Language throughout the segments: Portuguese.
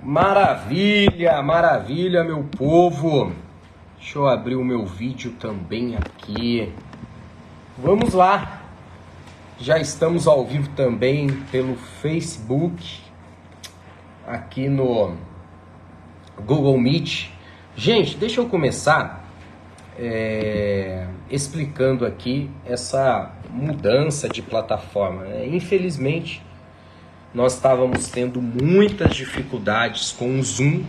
Maravilha, maravilha, meu povo. Deixa eu abrir o meu vídeo também aqui. Vamos lá. Já estamos ao vivo também pelo Facebook, aqui no Google Meet. Gente, deixa eu começar explicando aqui essa mudança de plataforma. Infelizmente, nós estávamos tendo muitas dificuldades com o Zoom.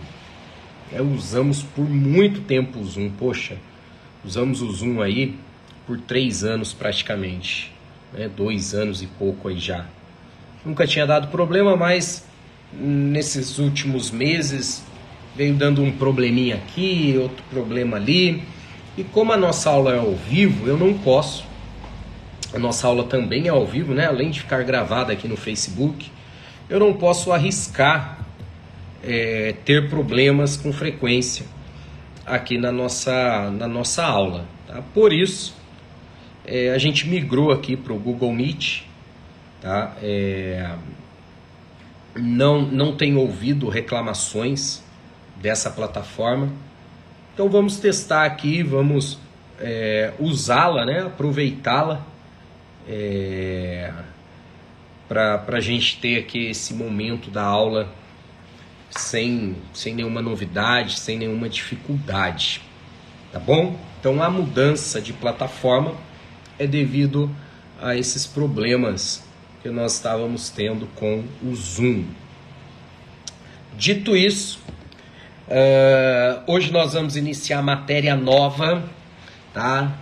Usamos por muito tempo o Zoom. Poxa, usamos o Zoom aí por 3 anos praticamente, 2 anos e pouco aí já. Nunca tinha dado problema, mas nesses últimos meses veio dando um probleminha aqui, outro problema ali. E como a nossa aula é ao vivo, eu não posso. A nossa aula também é ao vivo, né? Além de ficar gravada aqui no Facebook, eu não posso arriscar ter problemas com frequência aqui na nossa aula, tá? Por isso, a gente migrou aqui para o Google Meet, tá? Não tenho ouvido reclamações dessa plataforma, então vamos testar aqui, vamos usá-la, né? Aproveitá-la para a gente ter aqui esse momento da aula sem nenhuma novidade, sem nenhuma dificuldade, tá bom? Então a mudança de plataforma é devido a esses problemas que nós estávamos tendo com o Zoom. Dito isso, hoje nós vamos iniciar a matéria nova, tá?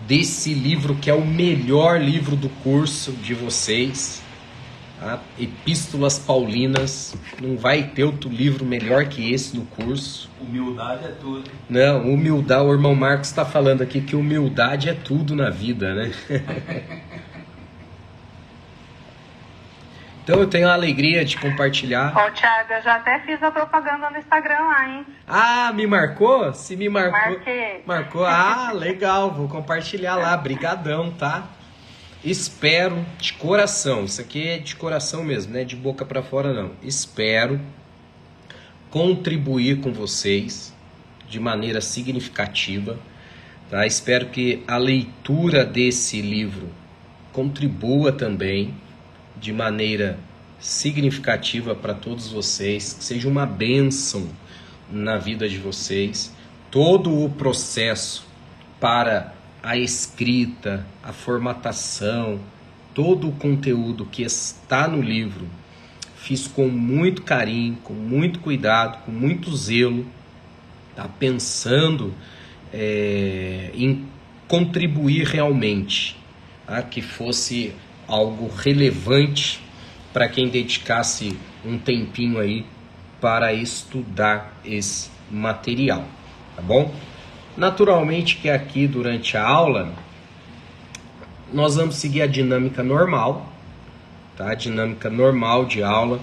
Desse livro que é o melhor livro do curso de vocês, tá? Epístolas Paulinas. Não vai ter outro livro melhor que esse no curso. Humildade é tudo. Não, humildade, o irmão Marcos está falando aqui que humildade é tudo na vida, né? Então eu tenho a alegria de compartilhar. Ô, Thiago, eu já até fiz a propaganda no Instagram lá, hein? Ah, me marcou? Se me marcou. Marquei. Marcou? Ah, legal, vou compartilhar lá. Brigadão, tá? Espero de coração, isso aqui é de coração mesmo, não é de boca para fora não. Espero contribuir com vocês de maneira significativa, tá? Espero que a leitura desse livro contribua também de maneira significativa para todos vocês, que seja uma bênção na vida de vocês. Todo o processo para a escrita, a formatação, todo o conteúdo que está no livro, fiz com muito carinho, com muito cuidado, com muito zelo, tá? Pensando em contribuir realmente, tá? Que fosse algo relevante para quem dedicasse um tempinho aí para estudar esse material, tá bom? Naturalmente que aqui durante a aula nós vamos seguir a dinâmica normal, tá? A dinâmica normal de aula.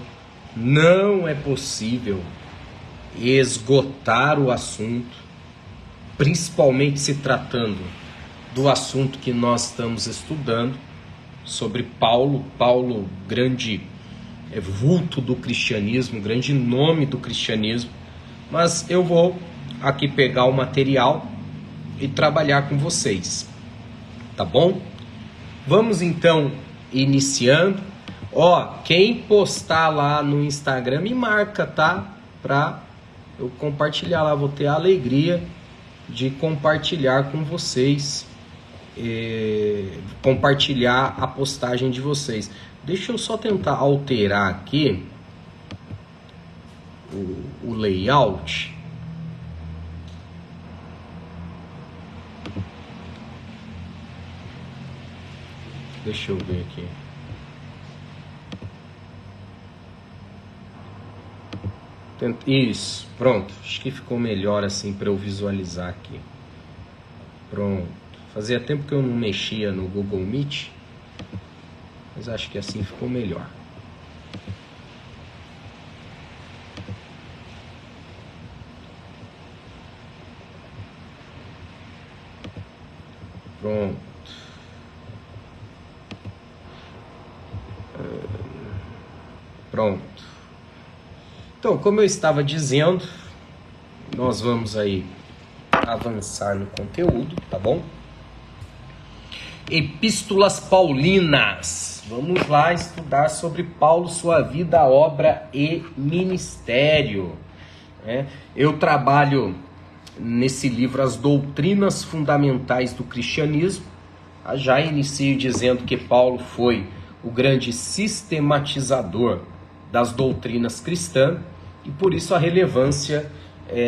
Não é possível esgotar o assunto, principalmente se tratando do assunto que nós estamos estudando, sobre Paulo, grande vulto do cristianismo, grande nome do cristianismo. Mas eu vou aqui pegar o material e trabalhar com vocês, tá bom? Vamos então iniciando. Quem postar lá no Instagram me marca, tá? Pra eu compartilhar lá, vou ter a alegria de compartilhar com vocês, compartilhar a postagem de vocês. Deixa eu só tentar alterar aqui o layout. Deixa eu ver aqui. Isso, pronto. Acho que ficou melhor assim para eu visualizar aqui. Pronto. Fazia tempo que eu não mexia no Google Meet, mas acho que assim ficou melhor. Pronto. Pronto. Então, como eu estava dizendo, nós vamos aí avançar no conteúdo, tá bom? Epístolas Paulinas. Vamos lá estudar sobre Paulo, sua vida, obra e ministério. Eu trabalho nesse livro As Doutrinas Fundamentais do Cristianismo. Já inicio dizendo que Paulo foi o grande sistematizador das doutrinas cristãs e por isso a relevância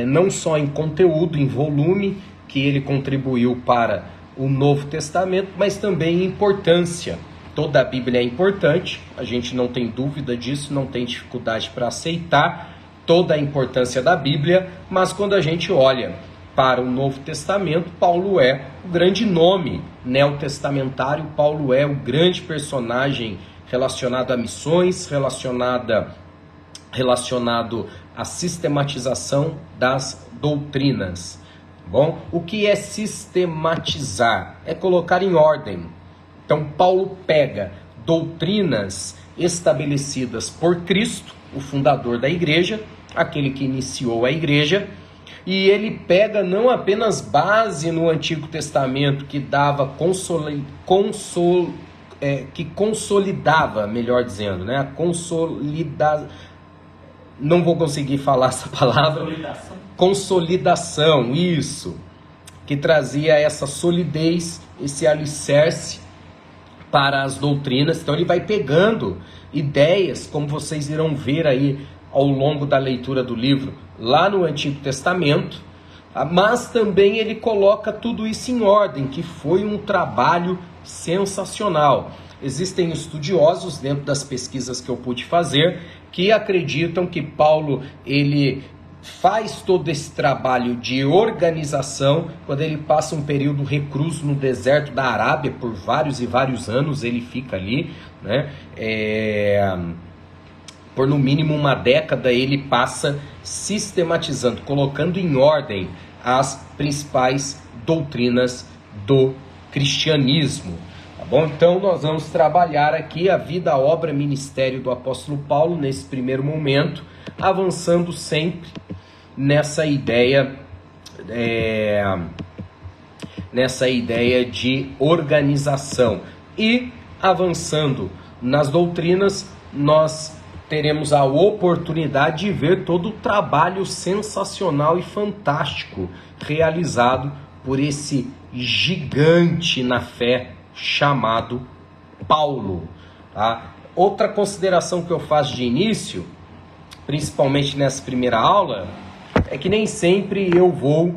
não só em conteúdo, em volume, que ele contribuiu para o Novo Testamento, mas também em importância. Toda a Bíblia é importante, a gente não tem dúvida disso, não tem dificuldade para aceitar toda a importância da Bíblia, mas quando a gente olha para o Novo Testamento, Paulo é o grande nome neotestamentário, Paulo é o grande personagem relacionado a missões, relacionado à sistematização das doutrinas. Bom, o que é sistematizar? É colocar em ordem. Então, Paulo pega doutrinas estabelecidas por Cristo, o fundador da igreja, aquele que iniciou a igreja, e ele pega não apenas base no Antigo Testamento, que dava que consolidava, melhor dizendo, né? Não vou conseguir falar essa palavra. Consolidação, isso. Que trazia essa solidez, esse alicerce para as doutrinas. Então ele vai pegando ideias, como vocês irão ver aí ao longo da leitura do livro, lá no Antigo Testamento, mas também ele coloca tudo isso em ordem, que foi um trabalho sensacional. Existem estudiosos, dentro das pesquisas que eu pude fazer, que acreditam que Paulo, ele faz todo esse trabalho de organização quando ele passa um período recluso no deserto da Arábia, por vários e vários anos ele fica ali, né? Por no mínimo uma década ele passa sistematizando, colocando em ordem as principais doutrinas do cristianismo. Tá bom? Então nós vamos trabalhar aqui a vida, a obra, ministério do apóstolo Paulo nesse primeiro momento, avançando sempre nessa ideia de organização. E avançando nas doutrinas, nós teremos a oportunidade de ver todo o trabalho sensacional e fantástico realizado por esse gigante na fé chamado Paulo. Tá? Outra consideração que eu faço de início, principalmente nessa primeira aula, é que nem sempre eu vou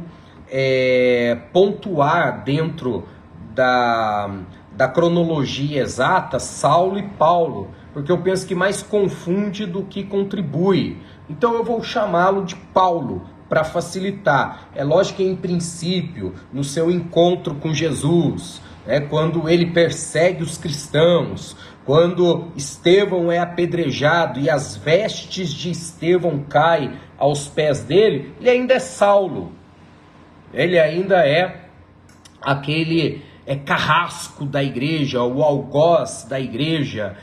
pontuar dentro da cronologia exata Saulo e Paulo, porque eu penso que mais confunde do que contribui. Então eu vou chamá-lo de Paulo, para facilitar. É lógico que em princípio, no seu encontro com Jesus, quando ele persegue os cristãos, quando Estevão é apedrejado e as vestes de Estevão caem aos pés dele, ele ainda é Saulo. Ele ainda é aquele carrasco da igreja, o algoz da igreja.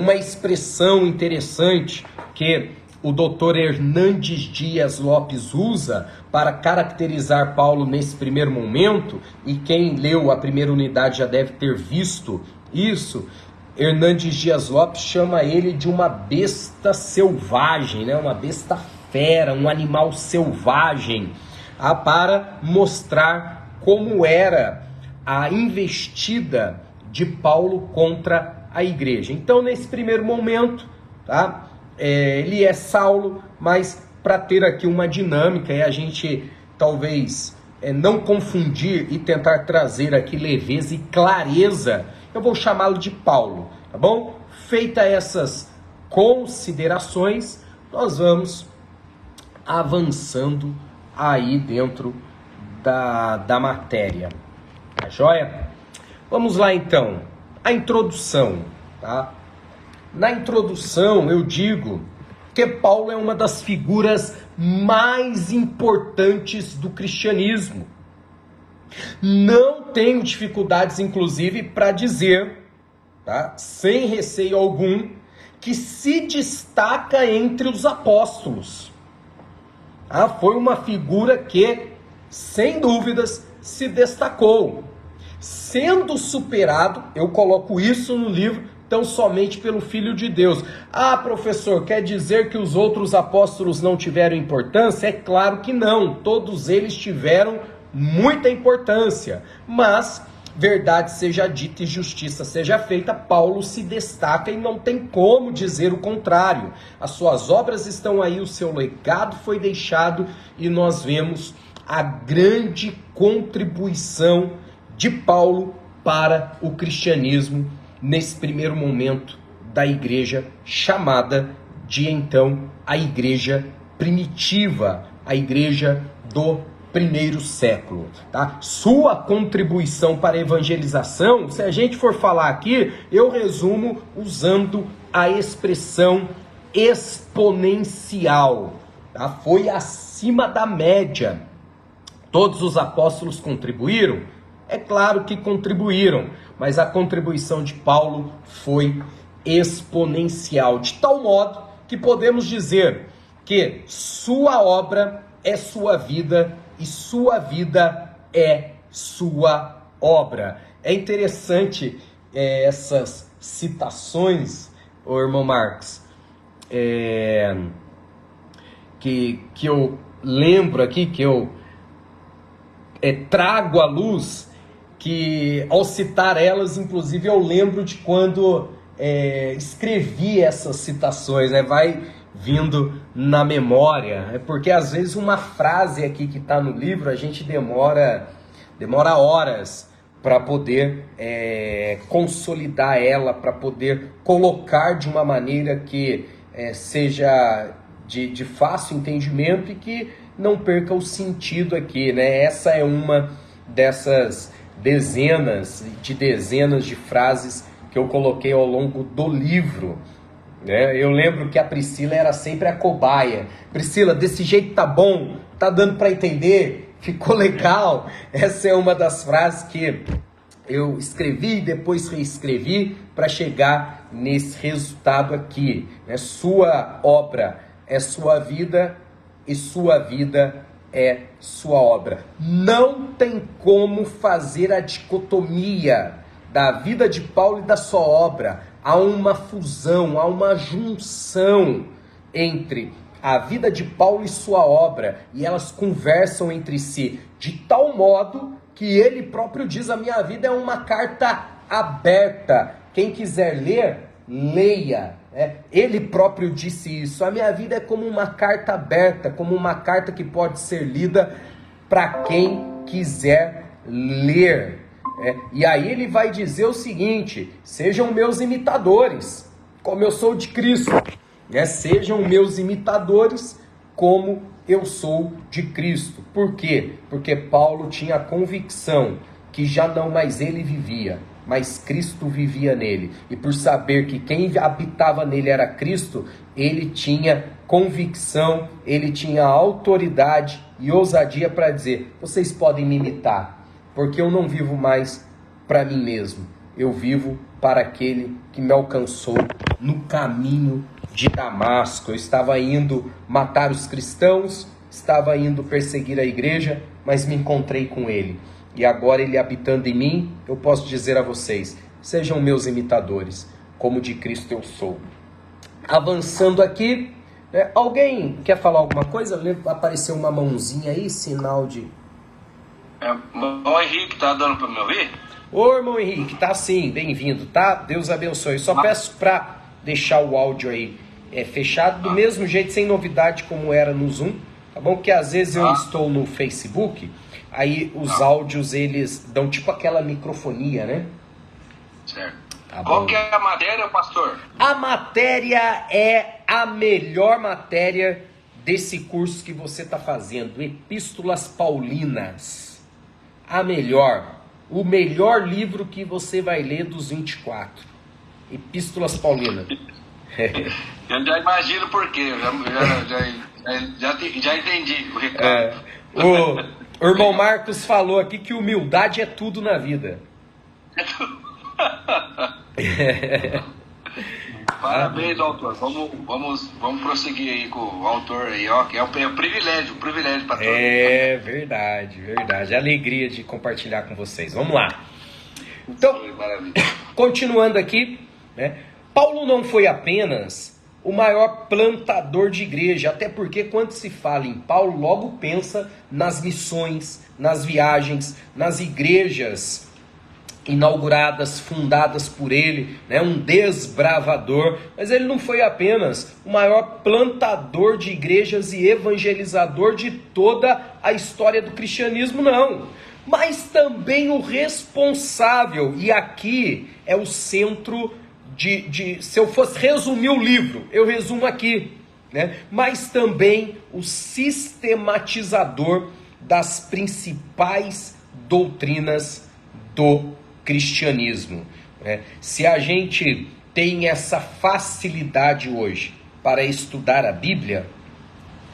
Uma expressão interessante que o Dr. Hernandes Dias Lopes usa para caracterizar Paulo nesse primeiro momento, e quem leu a primeira unidade já deve ter visto isso. Hernandes Dias Lopes chama ele de uma besta selvagem, uma besta fera, um animal selvagem, para mostrar como era a investida de Paulo contra a igreja. Então, nesse primeiro momento, tá? Ele é Saulo, mas para ter aqui uma dinâmica e a gente talvez não confundir e tentar trazer aqui leveza e clareza, eu vou chamá-lo de Paulo, tá bom? Feita essas considerações, nós vamos avançando aí dentro da matéria, tá joia? Vamos lá então, a introdução, tá? Na introdução eu digo que Paulo é uma das figuras mais importantes do cristianismo. Não tenho dificuldades, inclusive, para dizer, tá, sem receio algum, que se destaca entre os apóstolos. Foi uma figura que, sem dúvidas, se destacou. Sendo superado, eu coloco isso no livro, tão somente pelo Filho de Deus. Professor, quer dizer que os outros apóstolos não tiveram importância? É claro que não, todos eles tiveram muita importância, mas verdade seja dita e justiça seja feita, Paulo se destaca e não tem como dizer o contrário. As suas obras estão aí, o seu legado foi deixado e nós vemos a grande contribuição de Paulo para o cristianismo nesse primeiro momento da igreja chamada de então a igreja primitiva, a igreja do primeiro século, tá? Sua contribuição para a evangelização, se a gente for falar aqui, eu resumo usando a expressão exponencial, tá? Foi acima da média. Todos os apóstolos contribuíram? É claro que contribuíram, mas a contribuição de Paulo foi exponencial, de tal modo que podemos dizer que sua obra é sua vida e sua vida é sua obra. É interessante essas citações, ô irmão Marcos, que eu lembro aqui, que eu trago à luz, que ao citar elas, inclusive eu lembro de quando escrevi essas citações, né? Vai vindo na memória, porque às vezes uma frase aqui que está no livro, a gente demora horas para poder consolidar ela, para poder colocar de uma maneira que seja de fácil entendimento e que não perca o sentido aqui, né? Essa é uma dessas dezenas de frases que eu coloquei ao longo do livro. Eu lembro que a Priscila era sempre a cobaia. Priscila, desse jeito tá bom? Tá dando para entender? Ficou legal? Essa é uma das frases que eu escrevi e depois reescrevi para chegar nesse resultado aqui. Sua obra é sua vida e sua vida é sua obra. Não tem como fazer a dicotomia da vida de Paulo e da sua obra. Há uma fusão, há uma junção entre a vida de Paulo e sua obra, e elas conversam entre si, de tal modo que ele próprio diz: a minha vida é uma carta aberta. Quem quiser ler, leia. Ele próprio disse isso: a minha vida é como uma carta aberta, como uma carta que pode ser lida para quem quiser ler. E aí ele vai dizer o seguinte: sejam meus imitadores, como eu sou de Cristo. Sejam meus imitadores, como eu sou de Cristo. Por quê? Porque Paulo tinha a convicção que já não mais ele vivia, mas Cristo vivia nele. E por saber que quem habitava nele era Cristo, ele tinha convicção, ele tinha autoridade e ousadia para dizer: vocês podem me imitar, porque eu não vivo mais para mim mesmo, eu vivo para aquele que me alcançou no caminho de Damasco. Eu estava indo matar os cristãos, estava indo perseguir a igreja, mas me encontrei com ele. E agora ele habitando em mim, eu posso dizer a vocês: sejam meus imitadores, como de Cristo eu sou. Avançando aqui, alguém quer falar alguma coisa? Apareceu uma mãozinha aí, sinal de... Irmão Henrique, tá dando para me ouvir? Ô irmão Henrique, tá sim, bem-vindo, tá? Deus abençoe. Só peço para deixar o áudio aí fechado, do mesmo jeito, sem novidade como era no Zoom, tá bom? Porque às vezes eu estou no Facebook, aí os áudios eles dão tipo aquela microfonia, né? Certo. Tá bom. Qual que é a matéria, pastor? A matéria é a melhor matéria desse curso que você está fazendo, Epístolas Paulinas. A melhor, o melhor livro que você vai ler dos 24. Epístolas Paulinas. Eu já imagino por quê, já entendi o recado. O irmão Marcos falou aqui que humildade é tudo na vida. Parabéns, autor. Vamos prosseguir aí com o autor aí, ó, que é um privilégio para todos. É verdade. Alegria de compartilhar com vocês. Vamos lá. Então, continuando aqui, né? Paulo não foi apenas o maior plantador de igreja, até porque quando se fala em Paulo, logo pensa nas missões, nas viagens, nas igrejas inauguradas, fundadas por ele, né? Um desbravador. Mas ele não foi apenas o maior plantador de igrejas e evangelizador de toda a história do cristianismo, não. Mas também o responsável, e aqui é o centro se eu fosse resumir o livro, eu resumo aqui, né? Mas também o sistematizador das principais doutrinas do cristianismo, né? Se a gente tem essa facilidade hoje para estudar a Bíblia,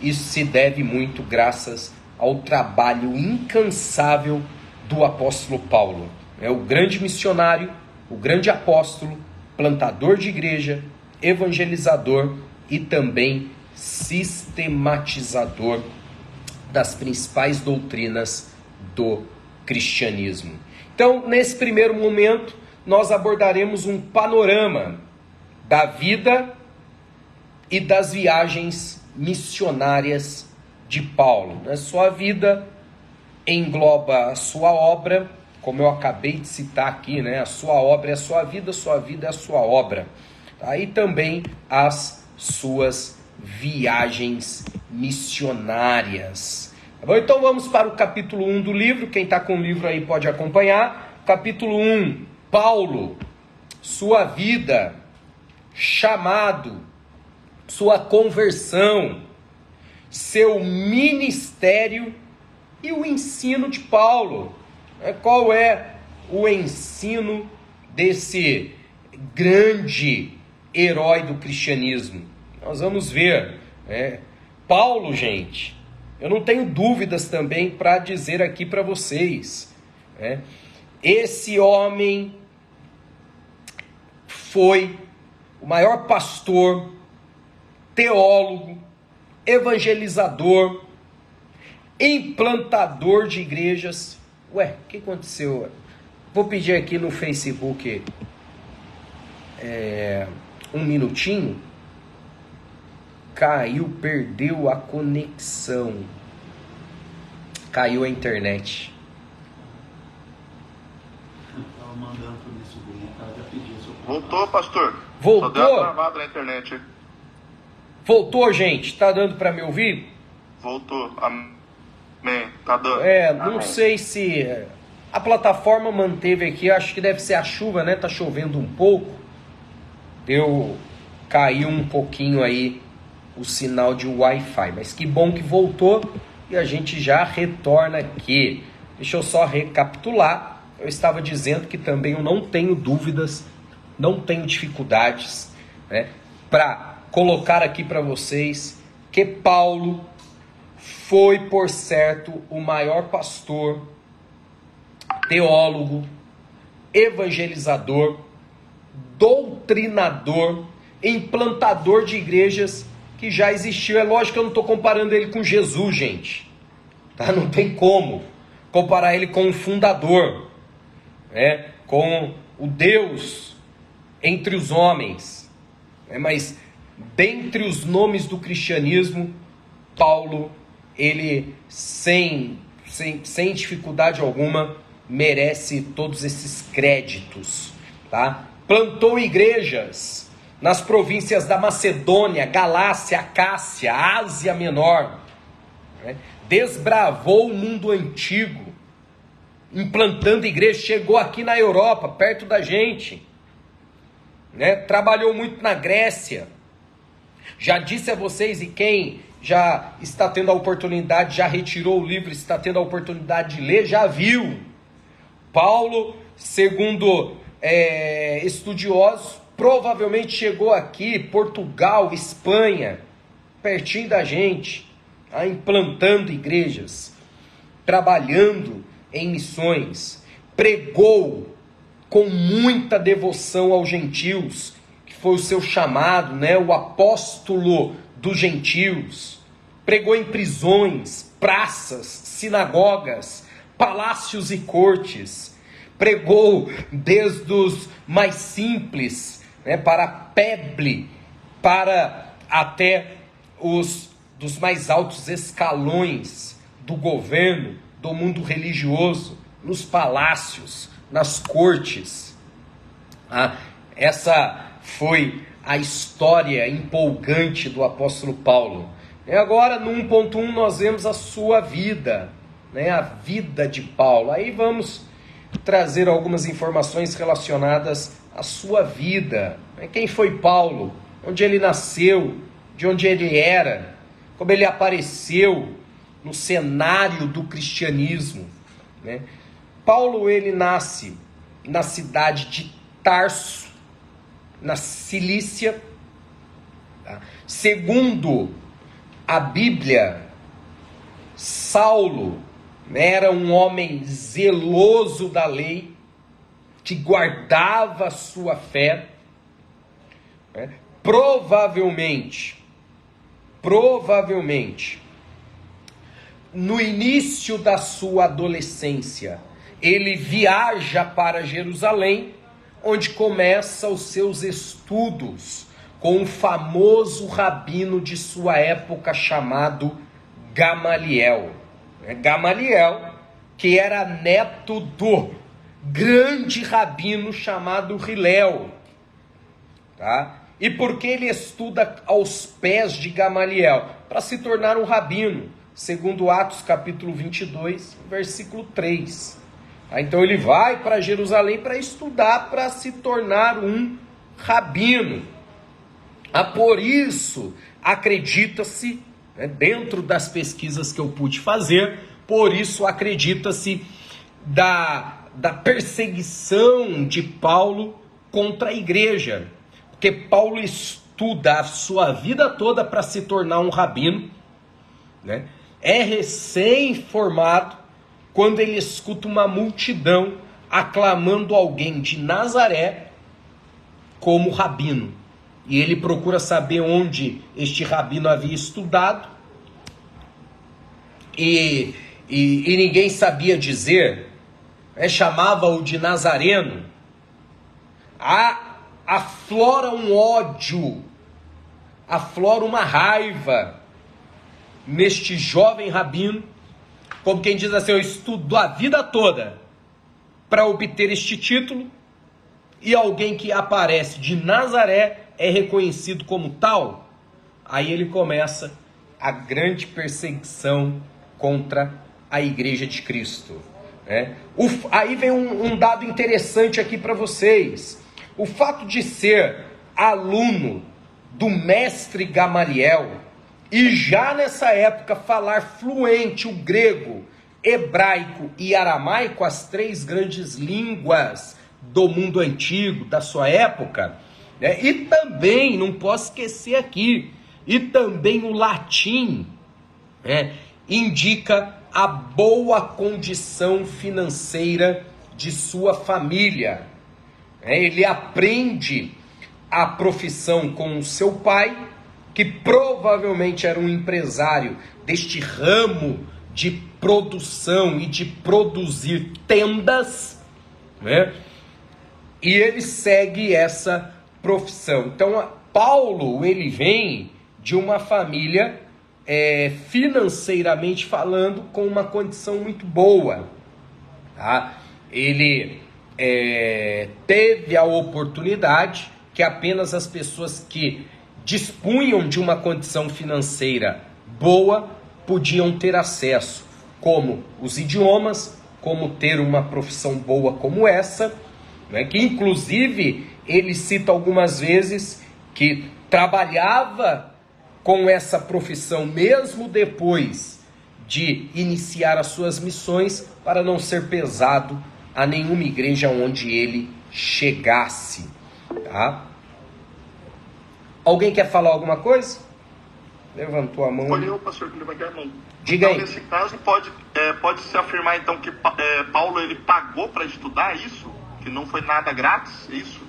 isso se deve muito graças ao trabalho incansável do apóstolo Paulo. É o grande missionário, o grande apóstolo, plantador de igreja, evangelizador e também sistematizador das principais doutrinas do cristianismo. Então, nesse primeiro momento, nós abordaremos um panorama da vida e das viagens missionárias de Paulo. A sua vida engloba a sua obra, como eu acabei de citar aqui, né? A sua obra é a sua vida é a sua obra. Aí também as suas viagens missionárias. Tá bom? Então vamos para o capítulo 1 do livro. Quem está com o livro aí pode acompanhar. Capítulo 1, Paulo, sua vida, chamado, sua conversão, seu ministério e o ensino de Paulo. Qual é o ensino desse grande herói do cristianismo? Nós vamos ver. Paulo, gente, eu não tenho dúvidas também para dizer aqui para vocês. Esse homem foi o maior pastor, teólogo, evangelizador, implantador de igrejas. Ué, o que aconteceu? Vou pedir aqui no Facebook um minutinho. Caiu, perdeu a conexão. Caiu a internet. Estava mandando para minha sobrinha, ela já pediu. Voltou, pastor? Voltou? Só deu uma travada na internet. Voltou, gente? Tá dando para me ouvir? Voltou. Amém. Tá dando. Não Amém. sei se a plataforma manteve aqui, acho que deve ser a chuva, né? Tá chovendo um pouco. Caiu um pouquinho aí o sinal de Wi-Fi, mas que bom que voltou e a gente já retorna aqui. Deixa eu só recapitular. Eu estava dizendo que também eu não tenho dúvidas, não tenho dificuldades, né, para colocar aqui para vocês que Paulo foi, por certo, o maior pastor, teólogo, evangelizador, doutrinador, implantador de igrejas que já existiu. É lógico que eu não estou comparando ele com Jesus, gente. Tá? Não tem como comparar ele com o fundador, né? Com o Deus entre os homens. Mas dentre os nomes do cristianismo, Paulo, ele sem dificuldade alguma merece todos esses créditos, tá? Plantou igrejas nas províncias da Macedônia, Galácia, Acácia, Ásia Menor, né? Desbravou o mundo antigo, implantando igrejas, chegou aqui na Europa, perto da gente, né? Trabalhou muito na Grécia. Já disse a vocês, e quem já está tendo a oportunidade, já retirou o livro, está tendo a oportunidade de ler, já viu. Paulo, segundo estudiosos, provavelmente chegou aqui, Portugal, Espanha, pertinho da gente, implantando igrejas, trabalhando em missões, pregou com muita devoção aos gentios, foi o seu chamado, né? O apóstolo dos gentios. Pregou em prisões, praças, sinagogas, palácios e cortes. Pregou desde os mais simples, né, para a plebe, para até os dos mais altos escalões do governo, do mundo religioso, nos palácios, nas cortes. Essa foi a história empolgante do apóstolo Paulo. E agora, no 1.1, nós vemos a sua vida, né, a vida de Paulo. Aí vamos trazer algumas informações relacionadas à sua vida. Quem foi Paulo? Onde ele nasceu? De onde ele era? Como ele apareceu no cenário do cristianismo, né? Paulo, ele nasce na cidade de Tarso, na Cilícia. Tá? Segundo a Bíblia, Saulo era um homem zeloso da lei, que guardava a sua fé, né? Provavelmente, no início da sua adolescência, ele viaja para Jerusalém, onde começa os seus estudos com o famoso rabino de sua época chamado Gamaliel. Gamaliel, que era neto do grande rabino chamado Hilel. Tá? E por que ele estuda aos pés de Gamaliel? Para se tornar um rabino, segundo Atos capítulo 22, versículo 3. Então ele vai para Jerusalém para estudar, para se tornar um rabino. Por isso, acredita-se, né, dentro das pesquisas que eu pude fazer, por isso acredita-se da perseguição de Paulo contra a igreja. Porque Paulo estuda a sua vida toda para se tornar um rabino, né? É recém-formado quando ele escuta uma multidão aclamando alguém de Nazaré como rabino. E ele procura saber onde este rabino havia estudado. E ninguém sabia dizer, chamava-o de Nazareno. Aflora um ódio, aflora uma raiva neste jovem rabino, como quem diz assim: eu estudo a vida toda para obter este título, e alguém que aparece de Nazaré é reconhecido como tal. Aí ele começa a grande perseguição contra a igreja de Cristo, né? Aí vem um dado interessante aqui para vocês. O fato de ser aluno do mestre Gamaliel e já nessa época falar fluente o grego, hebraico e aramaico, as três grandes línguas do mundo antigo, da sua época, né? E também, não posso esquecer aqui, e também o latim, né, indica a boa condição financeira de sua família. Ele aprende a profissão com o seu pai, que provavelmente era um empresário deste ramo de produção e de produzir tendas, né? E ele segue essa profissão. Então, Paulo, ele vem de uma família, financeiramente falando, com uma condição muito boa. Tá? Ele teve a oportunidade que apenas as pessoas que dispunham de uma condição financeira boa podiam ter acesso, como os idiomas, como ter uma profissão boa como essa, né, que inclusive ele cita algumas vezes que trabalhava com essa profissão mesmo depois de iniciar as suas missões, para não ser pesado a nenhuma igreja onde ele chegasse. Tá? Alguém quer falar alguma coisa? Levantou a mão. Foi eu, pastor, que levantei a mão. Diga então, aí. Nesse caso, pode-se afirmar, então, que Paulo ele pagou para estudar isso? Que não foi nada grátis, isso?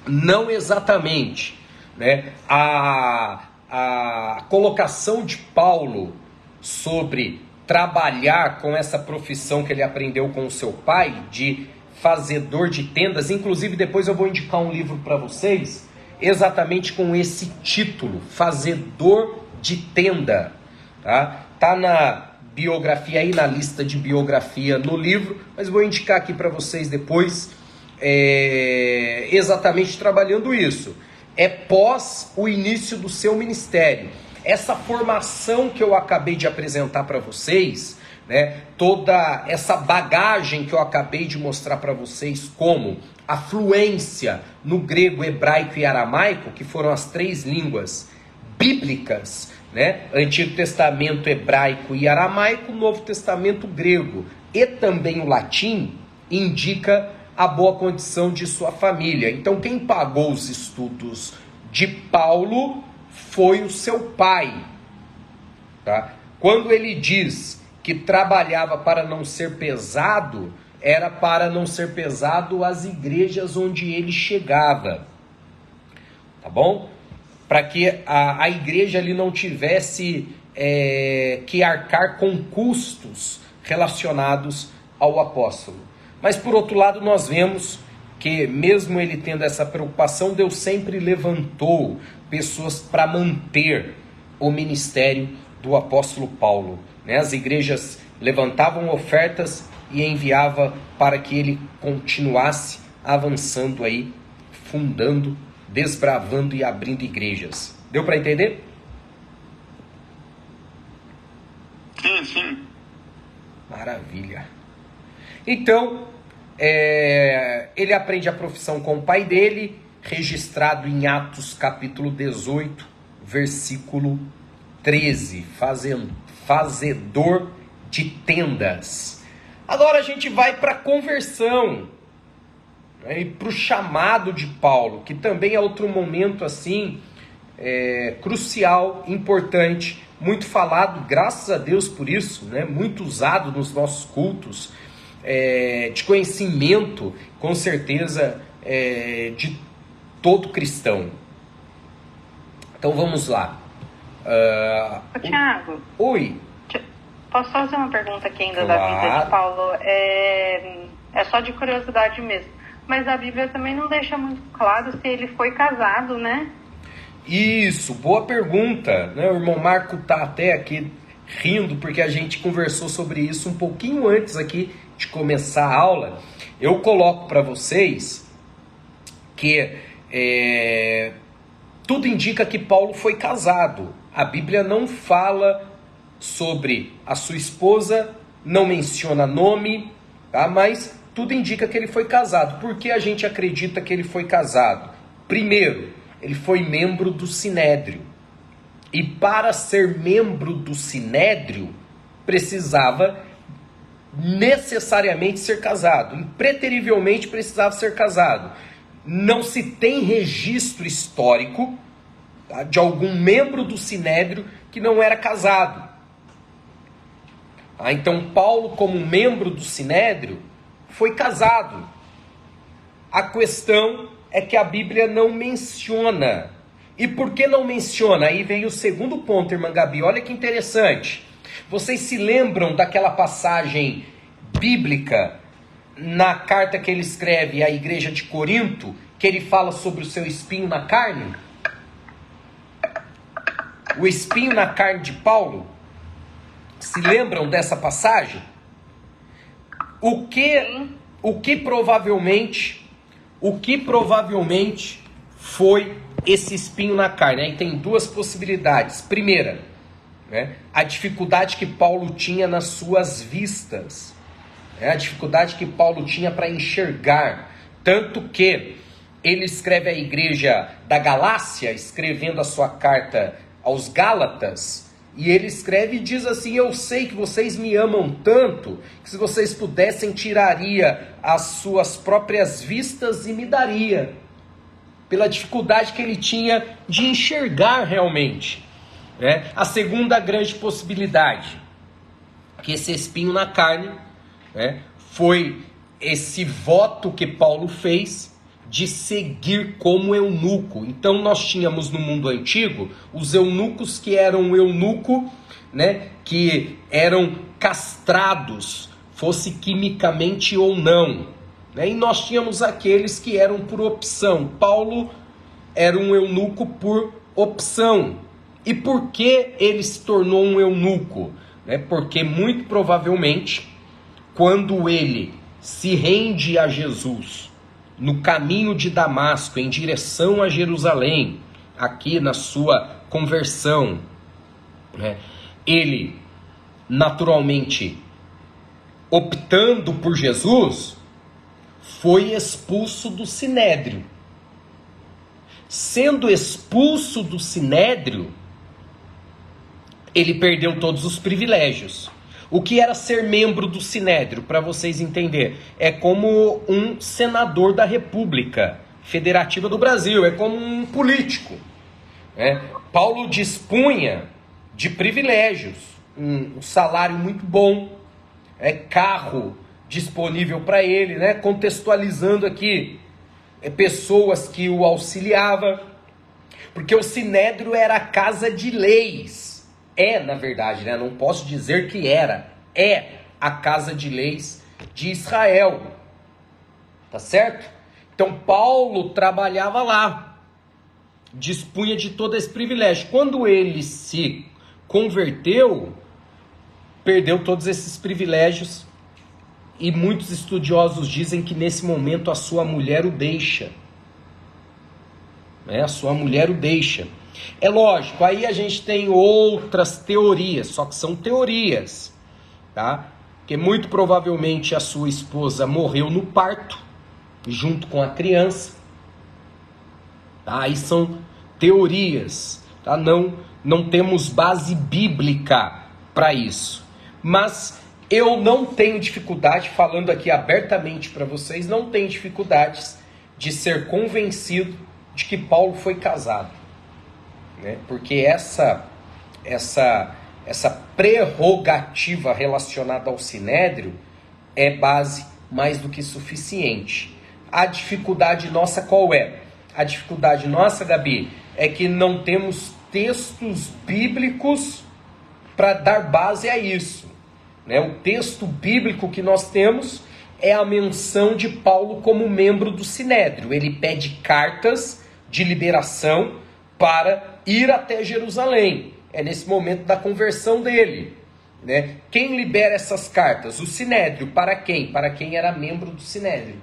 Não exatamente, né? A colocação de Paulo sobre trabalhar com essa profissão que ele aprendeu com o seu pai, de fazedor de tendas, inclusive depois eu vou indicar um livro para vocês, exatamente com esse título, Fazedor de Tenda, tá? Tá na biografia aí, na lista de biografia no livro, mas vou indicar aqui para vocês depois, exatamente trabalhando isso. É pós o início do seu ministério. Essa formação que eu acabei de apresentar para vocês, né, toda essa bagagem que eu acabei de mostrar para vocês, como a fluência no grego, hebraico e aramaico, que foram as 3 línguas bíblicas, né, Antigo Testamento hebraico e aramaico, Novo Testamento grego, e também o latim, indica a boa condição de sua família. Então, quem pagou os estudos de Paulo foi o seu pai, tá? Quando ele diz que trabalhava para não ser pesado, era para não ser pesado as igrejas onde ele chegava, tá bom? Para que a igreja ali não tivesse que arcar com custos relacionados ao apóstolo. Mas por outro lado nós vemos que mesmo ele tendo essa preocupação, Deus sempre levantou pessoas para manter o ministério do apóstolo Paulo, né? As igrejas levantavam ofertas e enviava para que ele continuasse avançando aí, fundando, desbravando e abrindo igrejas. Deu para entender? Sim, sim. Maravilha. Então, ele aprende a profissão com o pai dele, registrado em Atos capítulo 18, versículo 13, fazedor de tendas. Agora a gente vai para a conversão, né, e para o chamado de Paulo, que também é outro momento assim, crucial, importante, muito falado, graças a Deus por isso, né, muito usado nos nossos cultos, de conhecimento, com certeza, de todo cristão. Então vamos lá. Tiago. Oi. Posso fazer uma pergunta aqui ainda Claro. da vida de Paulo? É só de curiosidade mesmo. Mas a Bíblia também não deixa muito claro se ele foi casado, né? Isso, boa pergunta, né? O irmão Marco tá até aqui rindo, porque a gente conversou sobre isso um pouquinho antes aqui de começar a aula. Eu coloco para vocês que tudo indica que Paulo foi casado. A Bíblia não fala sobre a sua esposa, não menciona nome, tá? Mas tudo indica que ele foi casado. Por que a gente acredita que ele foi casado? Primeiro, ele foi membro do Sinédrio. E para ser membro do Sinédrio, precisava necessariamente ser casado. Impreterivelmente precisava ser casado. Não se tem registro histórico, tá, de algum membro do Sinédrio que não era casado. Então Paulo, como membro do Sinédrio, foi casado. A questão é que a Bíblia não menciona. E por que não menciona? Aí vem o segundo ponto, irmã Gabi. Olha que interessante. Vocês se lembram daquela passagem bíblica na carta que ele escreve à igreja de Corinto, que ele fala sobre o seu espinho na carne? O espinho na carne de Paulo. Se lembram dessa passagem? O que provavelmente foi esse espinho na carne? Aí tem duas possibilidades. Primeira, né, a dificuldade que Paulo tinha nas suas vistas, né, a dificuldade que Paulo tinha para enxergar, tanto que ele escreve à igreja da Galácia, escrevendo a sua carta aos Gálatas, e ele escreve e diz assim: eu sei que vocês me amam tanto, que se vocês pudessem tiraria as suas próprias vistas e me daria, pela dificuldade que ele tinha de enxergar realmente, né? A segunda grande possibilidade, que esse espinho na carne, né, foi esse voto que Paulo fez de seguir como eunuco. Então nós tínhamos no mundo antigo os eunucos que eram eunuco, né, que eram castrados, fosse quimicamente ou não, né? E nós tínhamos aqueles que eram por opção. Paulo era um eunuco por opção. E por que ele se tornou um eunuco? Né? Porque muito provavelmente, quando ele se rende a Jesus no caminho de Damasco, em direção a Jerusalém, aqui na sua conversão, né, ele naturalmente optando por Jesus, foi expulso do Sinédrio. Sendo expulso do Sinédrio, ele perdeu todos os privilégios. O que era ser membro do Sinédrio, para vocês entenderem? É como um senador da República Federativa do Brasil, é como um político. Né? Paulo dispunha de privilégios, um salário muito bom, carro disponível para ele, né? Contextualizando aqui, pessoas que o auxiliavam, porque o Sinédrio era a casa de leis. Na verdade, né? Não posso dizer que era. É a casa de leis de Israel. Tá certo? Então Paulo trabalhava lá, dispunha de todo esse privilégio. Quando ele se converteu, perdeu todos esses privilégios, e muitos estudiosos dizem que nesse momento a sua mulher o deixa. A sua mulher o deixa. É lógico, aí a gente tem outras teorias, só que são teorias, tá? Porque muito provavelmente a sua esposa morreu no parto, junto com a criança. Tá? Aí são teorias, tá? Não temos base bíblica para isso. Mas eu não tenho dificuldade, falando aqui abertamente para vocês, não tenho dificuldades de ser convencido de que Paulo foi casado. Né? Porque essa prerrogativa relacionada ao Sinédrio é base mais do que suficiente. A dificuldade nossa qual é? A dificuldade nossa, Gabi, é que não temos textos bíblicos para dar base a isso. Né? O texto bíblico que nós temos é a menção de Paulo como membro do Sinédrio. Ele pede cartas de liberação para ir até Jerusalém. É nesse momento da conversão dele. Né? Quem libera essas cartas? O Sinédrio. Para quem? Para quem era membro do Sinédrio.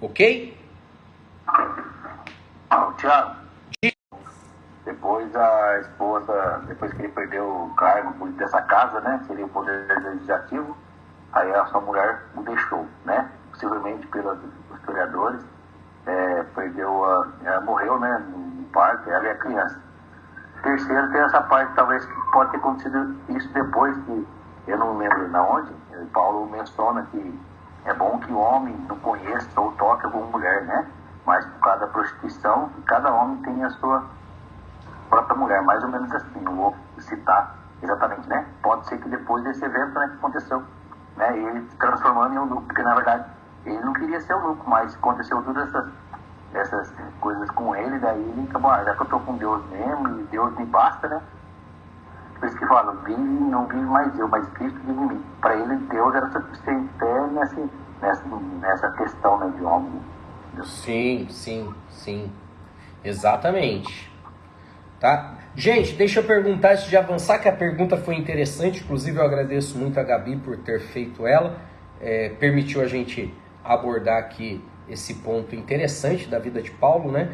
Ok? Tiago, depois a esposa, depois que ele perdeu o cargo dessa casa, né, seria o poder legislativo, aí a sua mulher o deixou, né, possivelmente pelos historiadores, morreu, né, no parto, ela e a criança. Terceiro, tem essa parte, talvez, que pode ter acontecido isso depois, que eu não lembro na onde, Paulo menciona que é bom que o homem não conheça ou toque alguma mulher, né, mas por causa da prostituição, cada homem tem a sua própria mulher, mais ou menos assim, não vou citar exatamente, né? Pode ser que depois desse evento, né, que aconteceu, né, ele se transformando em eunuco, porque na verdade ele não queria ser eunuco, mas aconteceu todas essas coisas com ele, daí ele acabou, já que eu tô com Deus mesmo, e Deus me basta, né? Por isso que fala, não vive mais eu, mas Cristo vive em mim. Para ele, Deus era suficiente até nessa questão, né, de homem. Sim. Exatamente. Tá? Gente, deixa eu perguntar antes de avançar, que a pergunta foi interessante, inclusive eu agradeço muito a Gabi por ter feito ela, permitiu a gente abordar aqui esse ponto interessante da vida de Paulo, né?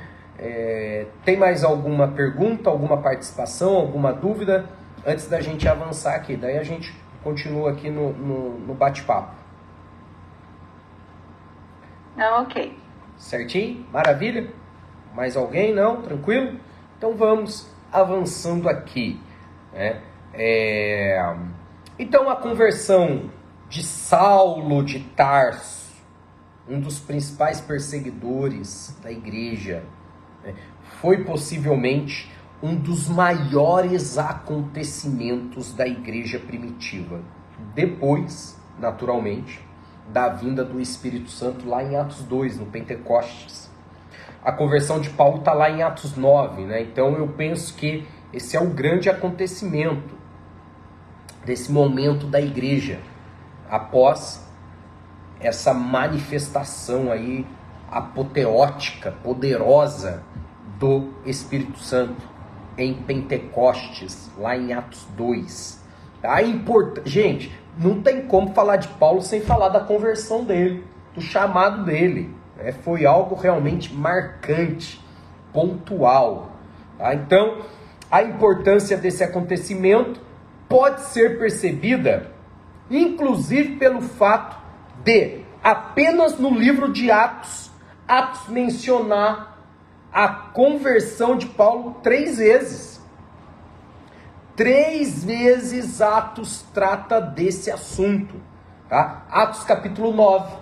Tem mais alguma pergunta, alguma participação, alguma dúvida antes da gente avançar aqui? Daí a gente continua aqui no bate-papo. Não, ok. Certinho? Maravilha? Mais alguém? Não? Tranquilo? Então vamos avançando aqui. Né? Então a conversão de Saulo de Tarso, um dos principais perseguidores da igreja, né, foi possivelmente um dos maiores acontecimentos da igreja primitiva. Depois, naturalmente, da vinda do Espírito Santo lá em Atos 2, no Pentecostes. A conversão de Paulo está lá em Atos 9, né? Então eu penso que esse é o grande acontecimento desse momento da igreja, após essa manifestação aí apoteótica, poderosa do Espírito Santo em Pentecostes, lá em Atos 2. Gente, não tem como falar de Paulo sem falar da conversão dele, do chamado dele. Foi algo realmente marcante, pontual. Tá? Então, a importância desse acontecimento pode ser percebida, inclusive pelo fato de, apenas no livro de Atos mencionar a conversão de Paulo 3 vezes. 3 vezes Atos trata desse assunto. Tá? Atos capítulo 9,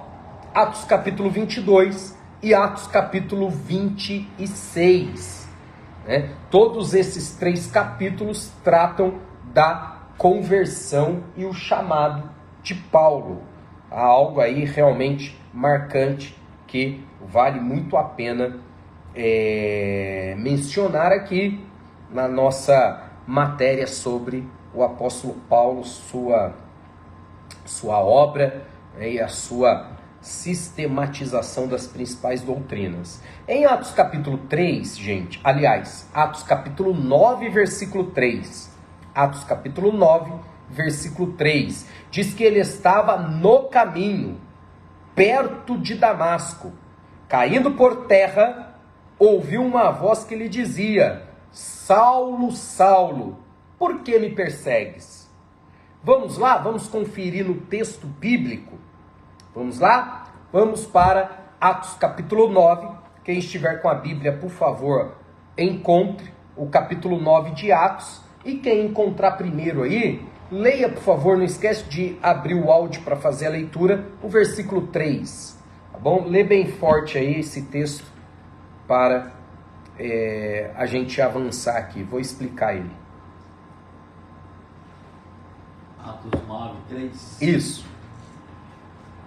Atos capítulo 22 e Atos capítulo 26. Né? Todos esses 3 capítulos tratam da conversão e o chamado de Paulo. Há algo aí realmente marcante que vale muito a pena mencionar aqui na nossa matéria sobre o apóstolo Paulo, sua obra, né, e a sua sistematização das principais doutrinas. Em Atos capítulo 3, gente, aliás, Atos capítulo 9, versículo 3, Atos capítulo 9, versículo 3, diz que ele estava no caminho, perto de Damasco, caindo por terra, ouviu uma voz que lhe dizia: Saulo, Saulo, por que me persegues? Vamos lá, vamos conferir no texto bíblico. Vamos lá? Vamos para Atos capítulo 9. Quem estiver com a Bíblia, por favor, encontre o capítulo 9 de Atos. E quem encontrar primeiro aí, leia, por favor, não esquece de abrir o áudio para fazer a leitura, o versículo 3. Tá bom? Lê bem forte aí esse texto para a gente avançar aqui. Vou explicar ele. Atos 9, 3. Isso.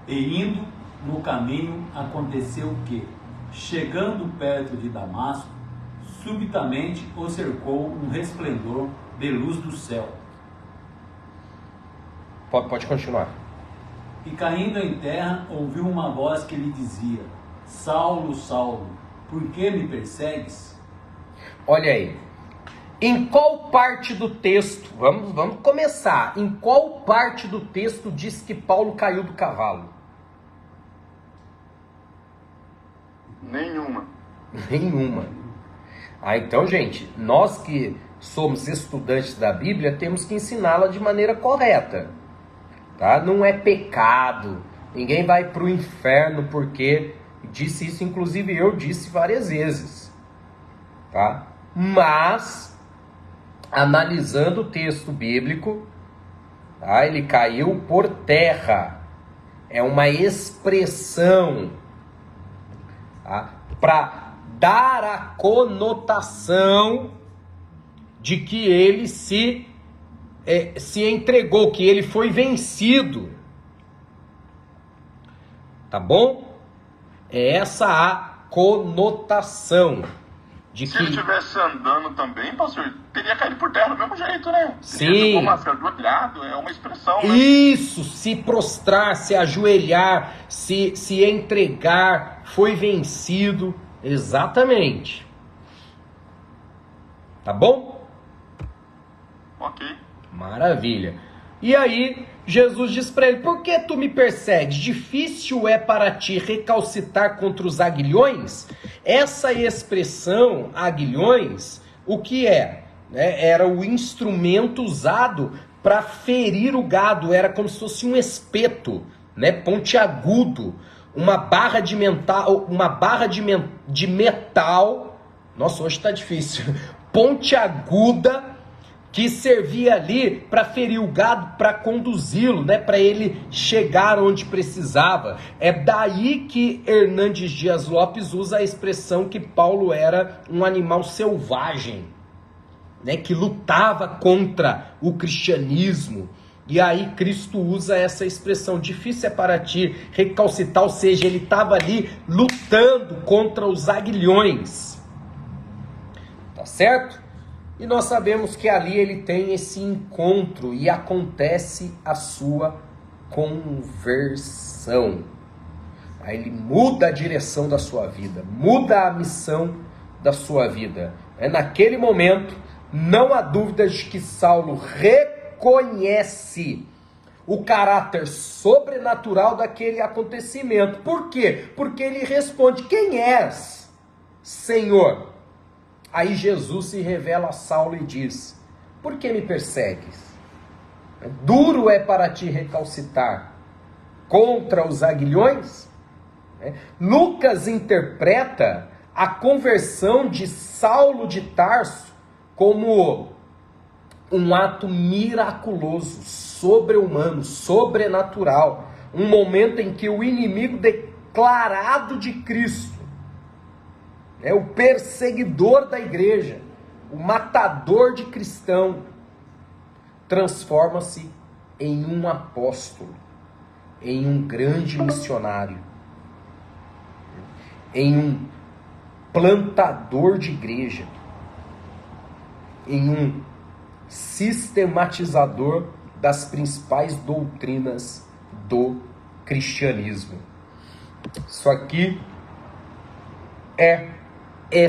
E indo no caminho, aconteceu que, chegando perto de Damasco, subitamente o cercou um resplendor de luz do céu. Pode continuar. E caindo em terra, ouviu uma voz que lhe dizia: Saulo, Saulo, por que me persegues? Olha aí. Em qual parte do texto, vamos começar, em qual parte do texto diz que Paulo caiu do cavalo? Nenhuma. Nenhuma. Então, gente, nós que somos estudantes da Bíblia, temos que ensiná-la de maneira correta. Tá? Não é pecado, ninguém vai para o inferno porque disse isso, inclusive eu disse várias vezes. Tá? Mas, analisando o texto bíblico, tá? Ele caiu por terra. É uma expressão, tá? Para dar a conotação de que ele se entregou, que ele foi vencido. Tá bom? É essa a conotação de Se que... ele estivesse andando também, pastor, teria caído por terra do mesmo jeito, né? Sim. Como ajoelhado, é uma expressão, né? Isso, se prostrar, se ajoelhar, se entregar, foi vencido. Exatamente. Tá bom? Ok. Maravilha. E aí, Jesus diz para ele: por que tu me persegues? Difícil é para ti recalcitar contra os aguilhões? Essa expressão, aguilhões, o que é? Era o instrumento usado para ferir o gado, era como se fosse um espeto, né? Pontiagudo, uma barra de metal, nossa, hoje está difícil, pontiaguda, que servia ali para ferir o gado, para conduzi-lo, né, para ele chegar onde precisava. É daí que Hernandes Dias Lopes usa a expressão que Paulo era um animal selvagem, né, que lutava contra o cristianismo, E aí Cristo usa essa expressão, difícil é para ti recalcitar, ou seja, ele estava ali lutando contra os aguilhões. Tá certo? E nós sabemos que ali ele tem esse encontro e acontece a sua conversão. Aí ele muda a direção da sua vida, muda a missão da sua vida. Naquele momento, não há dúvida de que Saulo reconhece o caráter sobrenatural daquele acontecimento. Por quê? Porque ele responde: quem és, Senhor? Aí Jesus se revela a Saulo e diz: por que me persegues? Duro é para ti recalcitar contra os aguilhões? Lucas interpreta a conversão de Saulo de Tarso como um ato miraculoso, sobre-humano, sobrenatural. Um momento em que o inimigo declarado de Cristo, o perseguidor da igreja, o matador de cristão, transforma-se em um apóstolo, em um grande missionário, em um plantador de igreja, em um sistematizador das principais doutrinas do cristianismo. Isso aqui é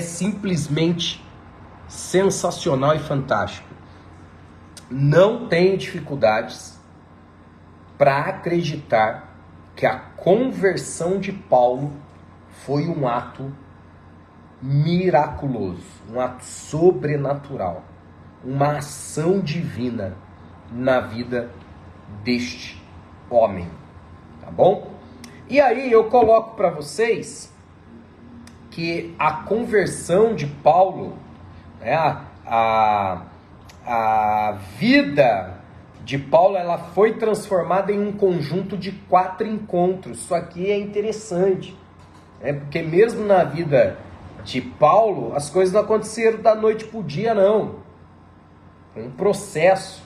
simplesmente sensacional e fantástico. Não tenho dificuldades para acreditar que a conversão de Paulo foi um ato miraculoso, um ato sobrenatural, uma ação divina na vida deste homem, tá bom? E aí eu coloco para vocês que a conversão de Paulo, a vida de Paulo, ela foi transformada em um conjunto de 4 encontros. Isso aqui é interessante, porque mesmo na vida de Paulo, as coisas não aconteceram da noite para o dia, não. É um processo.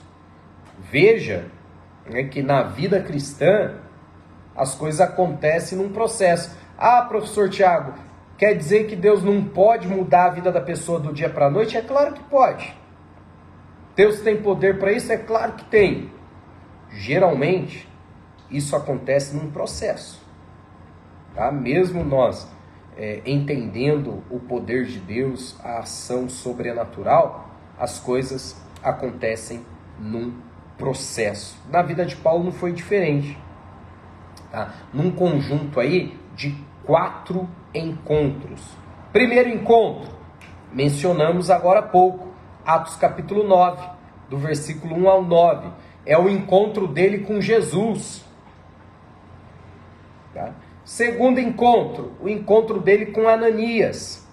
Veja que na vida cristã, as coisas acontecem num processo. Ah, professor Tiago, quer dizer que Deus não pode mudar a vida da pessoa do dia para a noite? É claro que pode. Deus tem poder para isso? É claro que tem. Geralmente, isso acontece num processo. Tá? Mesmo nós entendendo o poder de Deus, a ação sobrenatural, as coisas acontecem num processo. Na vida de Paulo não foi diferente. Tá? Num conjunto aí de 4 encontros. Primeiro encontro, mencionamos agora há pouco, Atos capítulo 9, do versículo 1 ao 9. É o encontro dele com Jesus. Tá? Segundo encontro, o encontro dele com Ananias.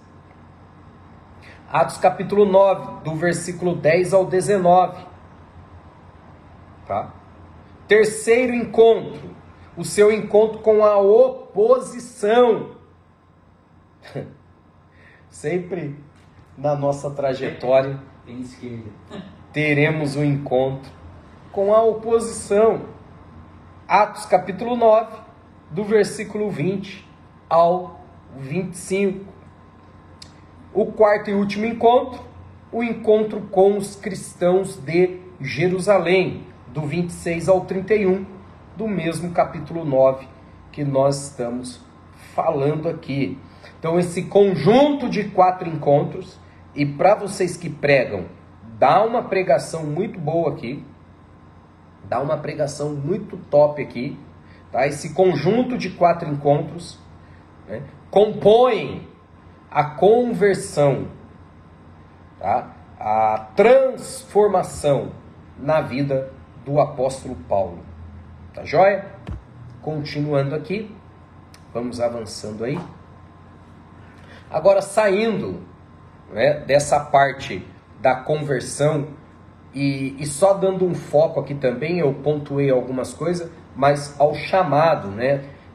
Atos capítulo 9, do versículo 10 ao 19. Tá? Terceiro encontro, o seu encontro com a oposição. Sempre na nossa trajetória teremos um encontro com a oposição. Atos capítulo 9, do versículo 20 ao 25. O quarto e último encontro, o encontro com os cristãos de Jerusalém, do 26 ao 31, do mesmo capítulo 9 que nós estamos falando aqui. Então, esse conjunto de 4 encontros, e para vocês que pregam, dá uma pregação muito boa aqui, dá uma pregação muito top aqui, tá? Esse conjunto de 4 encontros, compõem a conversão, tá? A transformação na vida do apóstolo Paulo. Tá joia? Continuando aqui, vamos avançando aí. Agora, saindo dessa parte da conversão e só dando um foco aqui também, eu pontuei algumas coisas, mas ao chamado,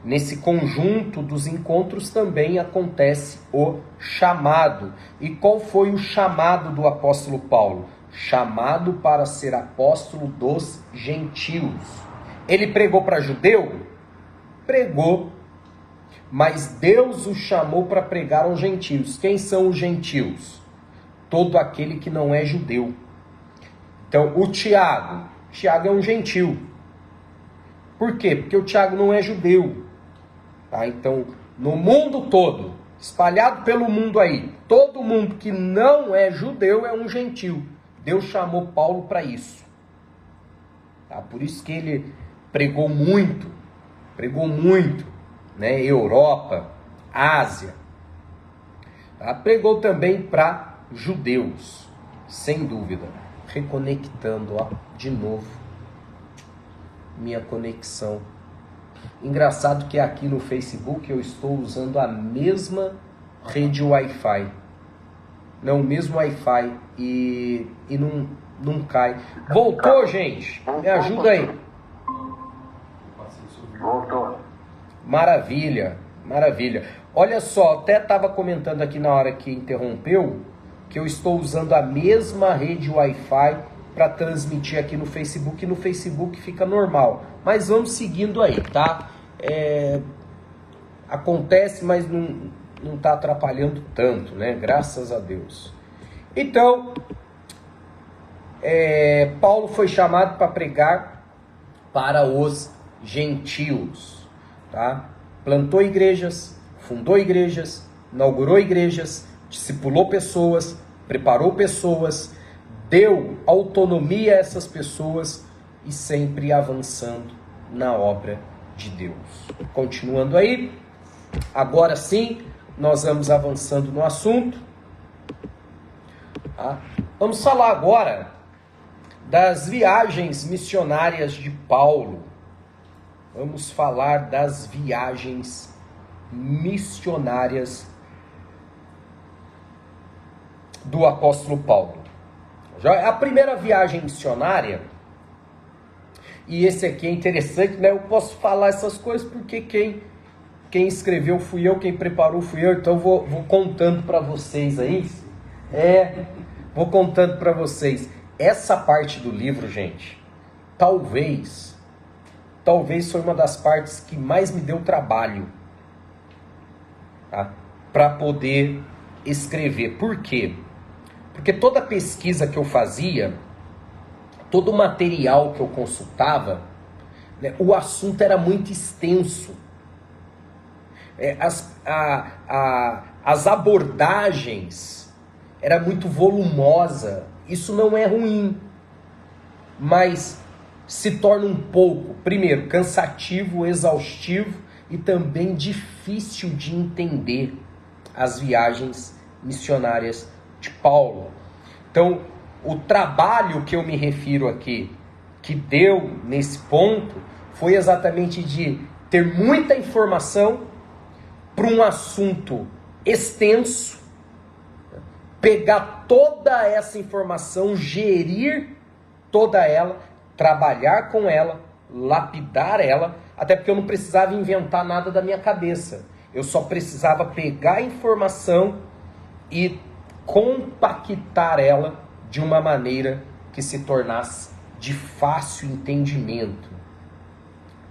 nesse conjunto dos encontros também acontece o chamado. E qual foi o chamado do apóstolo Paulo? chamado para ser apóstolo dos gentios. Ele pregou para judeu? Pregou. Mas Deus o chamou para pregar aos gentios. Quem são os gentios? Todo aquele que não é judeu. Então, o Tiago é um gentil. Por quê? Porque o Tiago não é judeu. Tá? Então, no mundo todo, espalhado pelo mundo aí, todo mundo que não é judeu é um gentil. Deus chamou Paulo para isso. Tá? Por isso que ele pregou muito, né? Europa, Ásia. Tá? Pregou também para judeus, sem dúvida. Reconectando, ó, de novo, minha conexão. Engraçado que aqui no Facebook eu estou usando a mesma rede Wi-Fi. Não, o mesmo Wi-Fi e não cai. Voltou, gente? Me ajuda aí. Voltou. Maravilha, maravilha. Olha só, até estava comentando aqui na hora que interrompeu, que eu estou usando a mesma rede Wi-Fi para transmitir aqui no Facebook, e no Facebook fica normal. Mas vamos seguindo aí, tá? Acontece, mas não está atrapalhando tanto, né? Graças a Deus. Então, Paulo foi chamado para pregar para os gentios, tá? Plantou igrejas, fundou igrejas, inaugurou igrejas, discipulou pessoas, preparou pessoas, deu autonomia a essas pessoas e sempre avançando na obra de Deus. Continuando aí, agora sim, nós vamos avançando no assunto. Tá? Vamos falar agora das viagens missionárias de Paulo. Vamos falar das viagens missionárias do apóstolo Paulo. A primeira viagem missionária, e esse aqui é interessante, né? Eu posso falar essas coisas porque quem escreveu fui eu, quem preparou fui eu, então vou contando para vocês aí. Vou contando para vocês. Essa parte do livro, gente, talvez foi uma das partes que mais me deu trabalho, tá? Para poder escrever. Por quê? Porque toda pesquisa que eu fazia, todo o material que eu consultava, né, o assunto era muito extenso. As abordagens era muito volumosa. Isso não é ruim, mas se torna um pouco, primeiro, cansativo, exaustivo e também difícil de entender as viagens missionárias de Paulo. Então, o trabalho que eu me refiro aqui, que deu nesse ponto, foi exatamente de ter muita informação para um assunto extenso, pegar toda essa informação, gerir toda ela, trabalhar com ela, lapidar ela, até porque eu não precisava inventar nada da minha cabeça. Eu só precisava pegar a informação e compactar ela de uma maneira que se tornasse de fácil entendimento,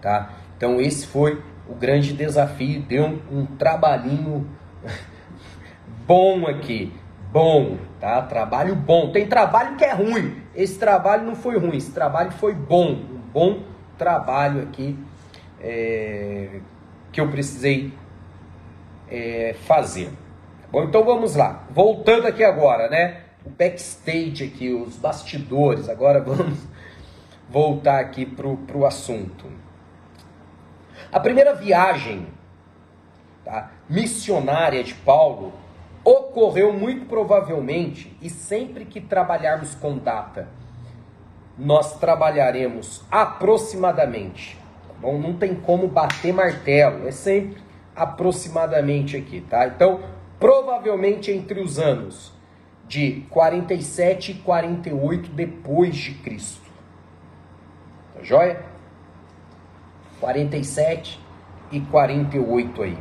tá? Então esse foi o grande desafio, deu um trabalhinho bom aqui, bom, tá? Trabalho bom. Tem trabalho que é ruim, esse trabalho não foi ruim, esse trabalho foi bom, um bom trabalho aqui que eu precisei fazer. Bom, então vamos lá, voltando aqui agora, né? O backstage aqui, os bastidores. Agora vamos voltar aqui pro assunto. A primeira viagem, tá, missionária de Paulo ocorreu muito provavelmente, e sempre que trabalharmos com data, nós trabalharemos aproximadamente, tá bom? Não tem como bater martelo, é sempre aproximadamente aqui, tá? Então, provavelmente entre os anos de 47 e 48 depois de Cristo. Tá joia? 47 e 48 aí.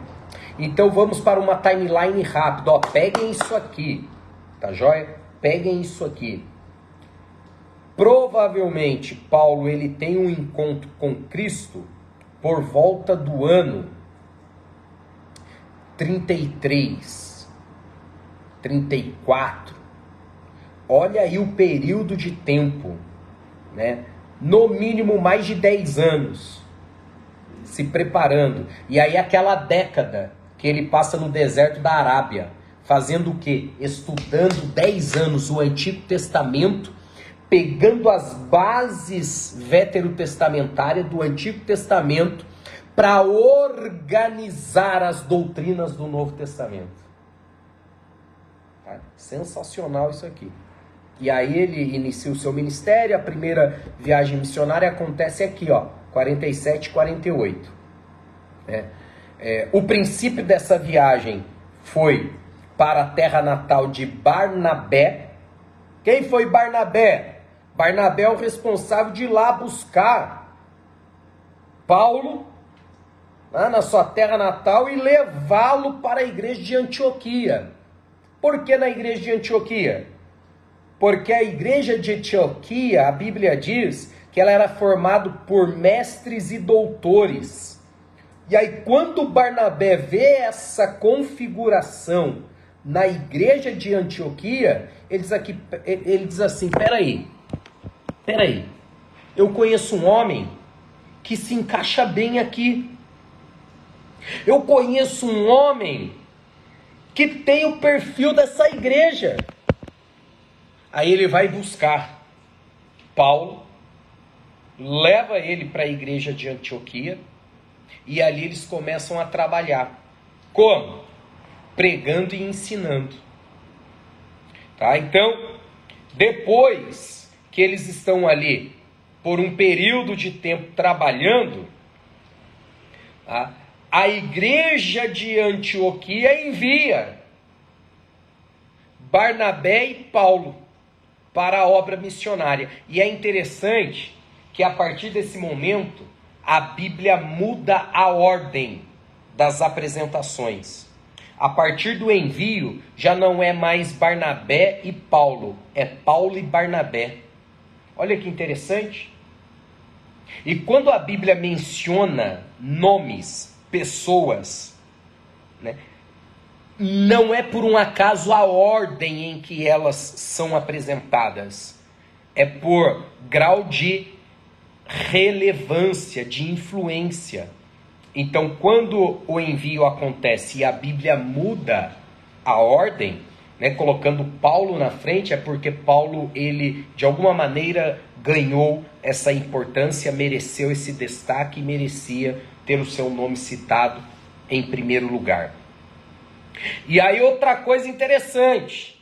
Então vamos para uma timeline rápida. Ó, peguem isso aqui, tá joia? Peguem isso aqui. Provavelmente, Paulo ele tem um encontro com Cristo por volta do ano 33, 34. Olha aí o período de tempo, né? No mínimo mais de 10 anos se preparando. E aí aquela década que ele passa no deserto da Arábia, fazendo o quê? Estudando 10 anos o Antigo Testamento, pegando as bases veterotestamentárias do Antigo Testamento para organizar as doutrinas do Novo Testamento. Tá? Sensacional isso aqui. E aí ele inicia o seu ministério, a primeira viagem missionária acontece aqui, ó, 47 e 48. O princípio dessa viagem foi para a terra natal de Barnabé. Quem foi Barnabé? Barnabé é o responsável de ir lá buscar Paulo na sua terra natal e levá-lo para a igreja de Antioquia. Por que na igreja de Antioquia? Porque a igreja de Antioquia, a Bíblia diz que ela era formada por mestres e doutores. E aí quando Barnabé vê essa configuração na igreja de Antioquia, ele diz assim, peraí, eu conheço um homem que se encaixa bem aqui. Eu conheço um homem que tem o perfil dessa igreja. Aí ele vai buscar Paulo, leva ele para a igreja de Antioquia, e ali eles começam a trabalhar. Como? Pregando e ensinando. Tá? Então, depois que eles estão ali por um período de tempo trabalhando, tá? A igreja de Antioquia envia Barnabé e Paulo para a obra missionária. E é interessante que a partir desse momento a Bíblia muda a ordem das apresentações. A partir do envio já não é mais Barnabé e Paulo, é Paulo e Barnabé. Olha que interessante. E quando a Bíblia menciona nomes, pessoas, né, não é por um acaso a ordem em que elas são apresentadas. É por grau de relevância, de influência. Então, quando o envio acontece e a Bíblia muda a ordem, né, colocando Paulo na frente, é porque Paulo, ele, de alguma maneira, ganhou essa importância, mereceu esse destaque e merecia ter o seu nome citado em primeiro lugar. E aí outra coisa interessante,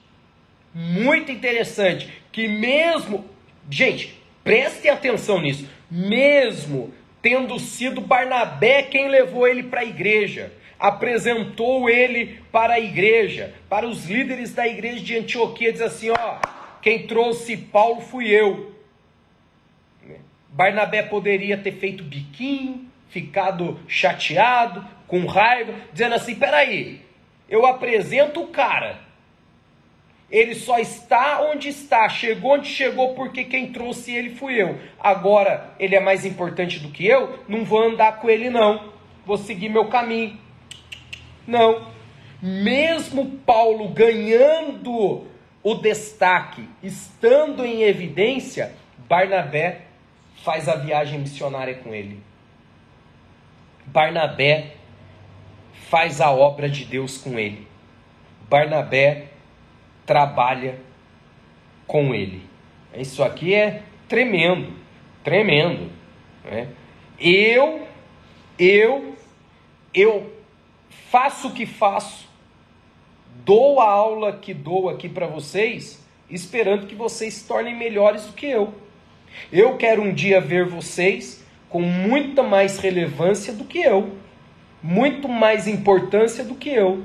muito interessante, que mesmo, gente, prestem atenção nisso, mesmo tendo sido Barnabé quem levou ele para a igreja, apresentou ele para a igreja, para os líderes da igreja de Antioquia, diz assim, ó, quem trouxe Paulo fui eu. Barnabé poderia ter feito biquinho, ficado chateado, com raiva, dizendo assim, peraí, eu apresento o cara, ele só está onde está, chegou onde chegou porque quem trouxe ele fui eu. Agora, ele é mais importante do que eu? Não vou andar com ele não, vou seguir meu caminho. Não, mesmo Paulo ganhando o destaque, estando em evidência, Barnabé faz a viagem missionária com ele. Barnabé faz a obra de Deus com ele. Barnabé trabalha com ele. Isso aqui é tremendo, tremendo. Né? Eu faço o que faço, dou a aula que dou aqui para vocês, esperando que vocês se tornem melhores do que eu. Eu quero um dia ver vocês com muita mais relevância do que eu, muito mais importância do que eu.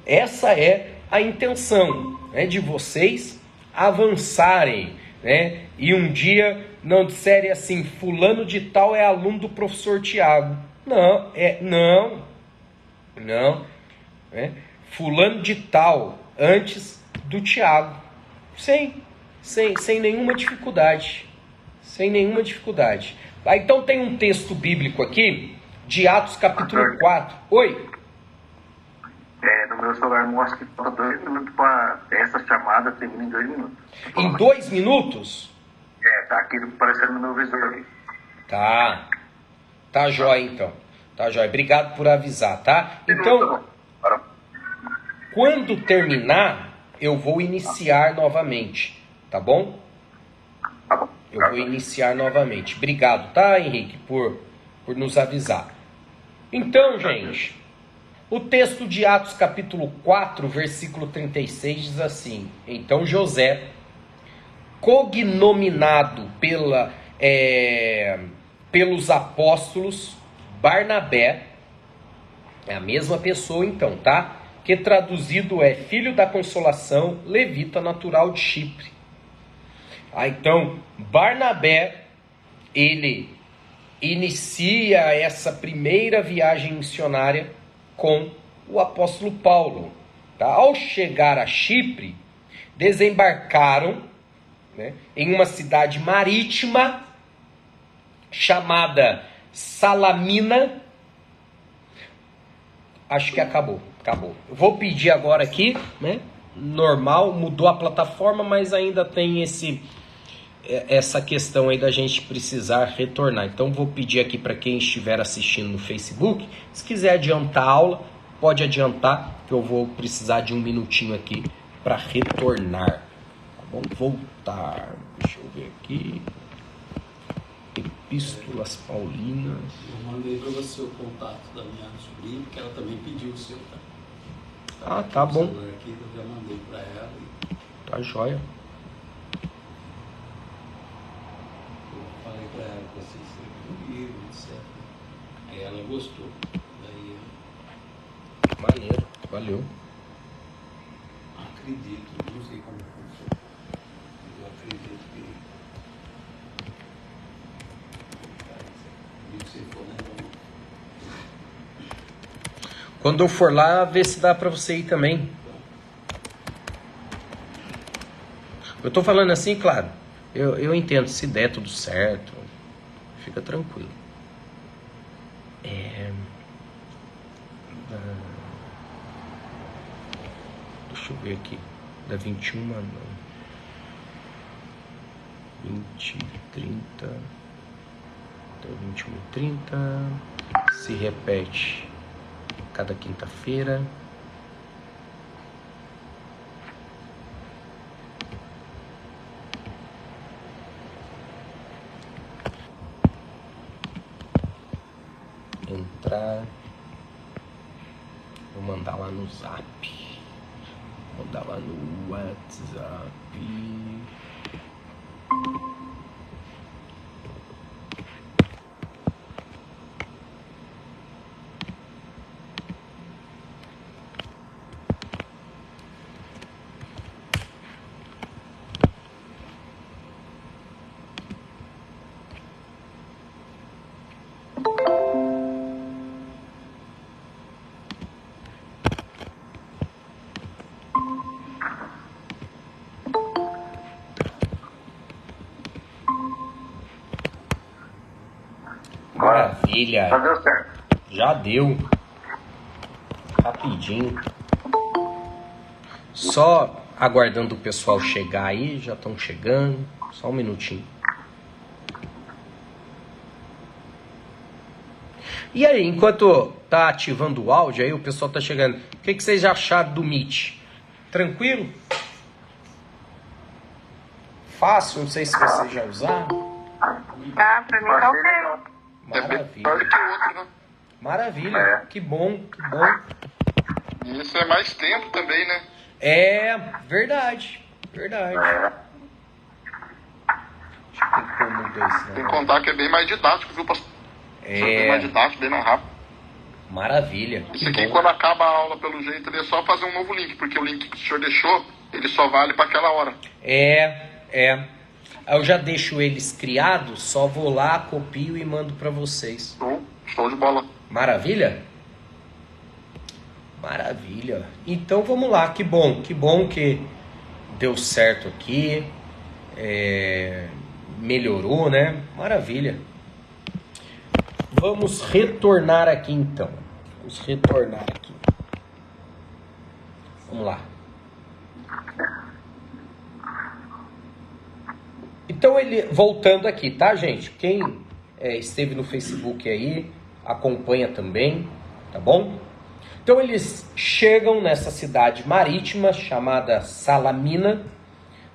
Essa é a intenção, né, de vocês avançarem, né, e um dia não disserem assim, fulano de tal é aluno do professor Tiago. Não. Fulano de tal, antes do Tiago. Sim, Sem nenhuma dificuldade. Sem nenhuma dificuldade. Então tem um texto bíblico aqui, de Atos capítulo 4. Oi? No meu celular mostra que falta 2 minutos para essa chamada termina em 2 minutos. Em 2 minutos? Tá aqui aparecendo no meu visor aqui. Tá jóia então. Tá jóia. Obrigado por avisar, tá? Então, quando terminar, eu vou iniciar novamente, tá bom? Tá bom. Eu vou iniciar novamente. Obrigado, tá, Henrique, por nos avisar. Então, gente, o texto de Atos capítulo 4, versículo 36 diz assim: então José, cognominado pelos apóstolos Barnabé, é a mesma pessoa então, tá? Que traduzido é filho da consolação, levita natural de Chipre. Então, Barnabé, ele inicia essa primeira viagem missionária com o apóstolo Paulo. Tá? Ao chegar a Chipre, desembarcaram, né, em uma cidade marítima chamada Salamina. Acho que acabou. Eu vou pedir agora aqui, né? Normal, mudou a plataforma, mas ainda tem essa questão aí da gente precisar retornar. Então vou pedir aqui para quem estiver assistindo no Facebook, se quiser adiantar a aula, pode adiantar, que eu vou precisar de 1 minutinho aqui para retornar. Tá bom? Voltar. Deixa eu ver aqui. Epístolas Paulinas. Eu mandei para você o contato da minha sobrinha, que ela também pediu o seu, tá? Tá bom. Aqui, eu já mandei para ela. Tá jóia. Eu falei para ela que você escreveu um livro, etc. Aí ela gostou. Daí Maneiro, valeu. acredito, não sei como funciona. Eu acredito que se for, né? Quando eu for lá, ver se dá pra você ir também. Eu tô falando assim, claro. Eu entendo, se der tudo certo, fica tranquilo. Deixa eu ver aqui. Da 21 não. 20, 30. Até 21 e 30. Se repete cada quinta-feira. Entrar. Vou mandar lá no Zap. Vou mandar lá no WhatsApp. Maravilha. Já deu certo. Já deu. Rapidinho. Só aguardando o pessoal chegar aí. Já estão chegando. Só um minutinho. E aí, enquanto tá ativando o áudio aí, o pessoal tá chegando. O que vocês acharam do Meet? Tranquilo? Fácil? Não sei se vocês já usaram. Ah, pra mim tá ok. É bem Maravilha. melhor do que o outro, né? Maravilha. É. Que bom, que bom. E isso é mais tempo também, né? É, verdade. Verdade. Deixa eu ver como mudou isso, Tem que né? contar que é bem mais didático, viu, pastor? É bem mais didático, bem mais rápido. Maravilha. Isso Que aqui, bom. quando acaba a aula, pelo jeito, ele é só fazer um novo link, porque o link que o senhor deixou, ele só vale para aquela hora. É. Eu já deixo eles criados, só vou lá, copio e mando para vocês. Show de bola. Maravilha? Maravilha. Então vamos lá, que bom que deu certo aqui. melhorou, né? Maravilha. Vamos retornar aqui então. Vamos lá. Então, voltando aqui, tá, gente? Quem esteve no Facebook aí, acompanha também, tá bom? Então, eles chegam nessa cidade marítima chamada Salamina,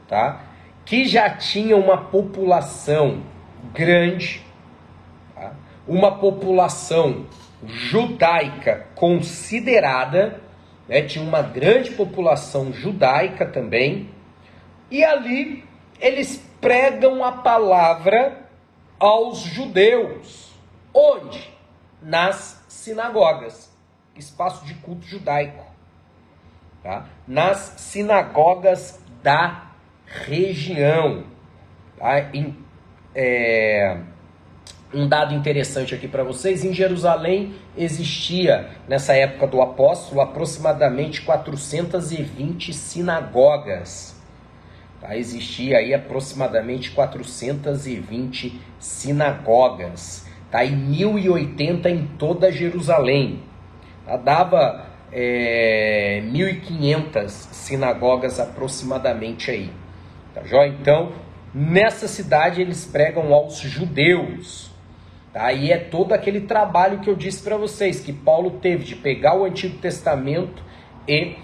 tá? Que já tinha uma população grande, tá? Uma população judaica considerada, né? Tinha uma grande população judaica também, e ali eles pregam a palavra aos judeus. Onde? Nas sinagogas, espaço de culto judaico, tá? Nas sinagogas da região, tá? Um dado interessante aqui para vocês: em Jerusalém existia, nessa época do apóstolo, aproximadamente 420 sinagogas. Tá? Existia aí aproximadamente 420 sinagogas, tá? E 1080 em toda Jerusalém. Tá? Dava 1.500 sinagogas aproximadamente aí. Tá joia? Então, nessa cidade eles pregam aos judeus. Tá? E é todo aquele trabalho que eu disse para vocês, que Paulo teve de pegar o Antigo Testamento e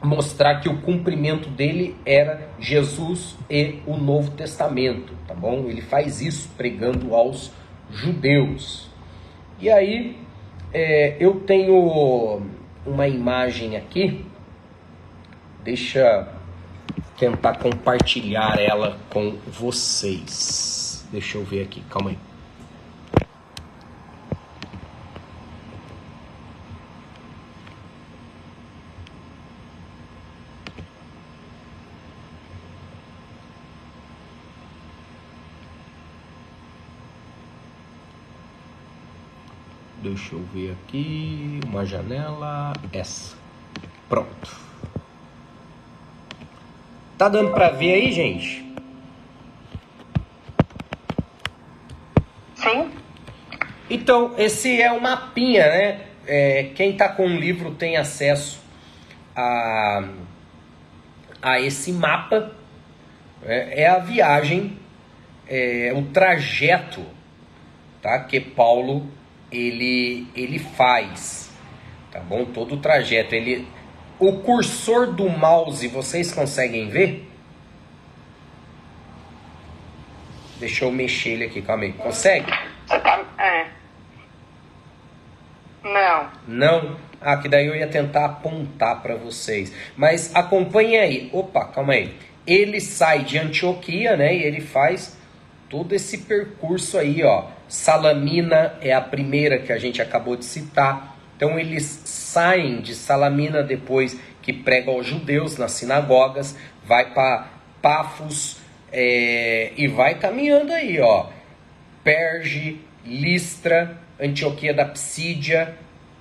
mostrar que o cumprimento dele era Jesus e o Novo Testamento, tá bom? Ele faz isso pregando aos judeus. E aí, eu tenho uma imagem aqui, deixa tentar compartilhar ela com vocês. Deixa eu ver aqui, calma aí. Deixa eu ver aqui, uma janela, essa. Pronto. Tá dando pra ver aí, gente? Sim. Então, esse é um mapinha, né? Quem tá com o livro tem acesso a esse mapa. É a viagem, o trajeto, tá? Que Paulo ele faz, tá bom? Todo o trajeto. O cursor do mouse, vocês conseguem ver? Deixa eu mexer ele aqui, calma aí. Consegue? Você tá... Não. Não? Ah, que daí eu ia tentar apontar para vocês. Mas acompanhe aí. Opa, calma aí. Ele sai de Antioquia, né? E ele faz todo esse percurso aí, ó. Salamina é a primeira que a gente acabou de citar. Então eles saem de Salamina depois que pregam aos judeus nas sinagogas, vai para Pafos e vai caminhando aí, ó. Perge, Listra, Antioquia da Psídia,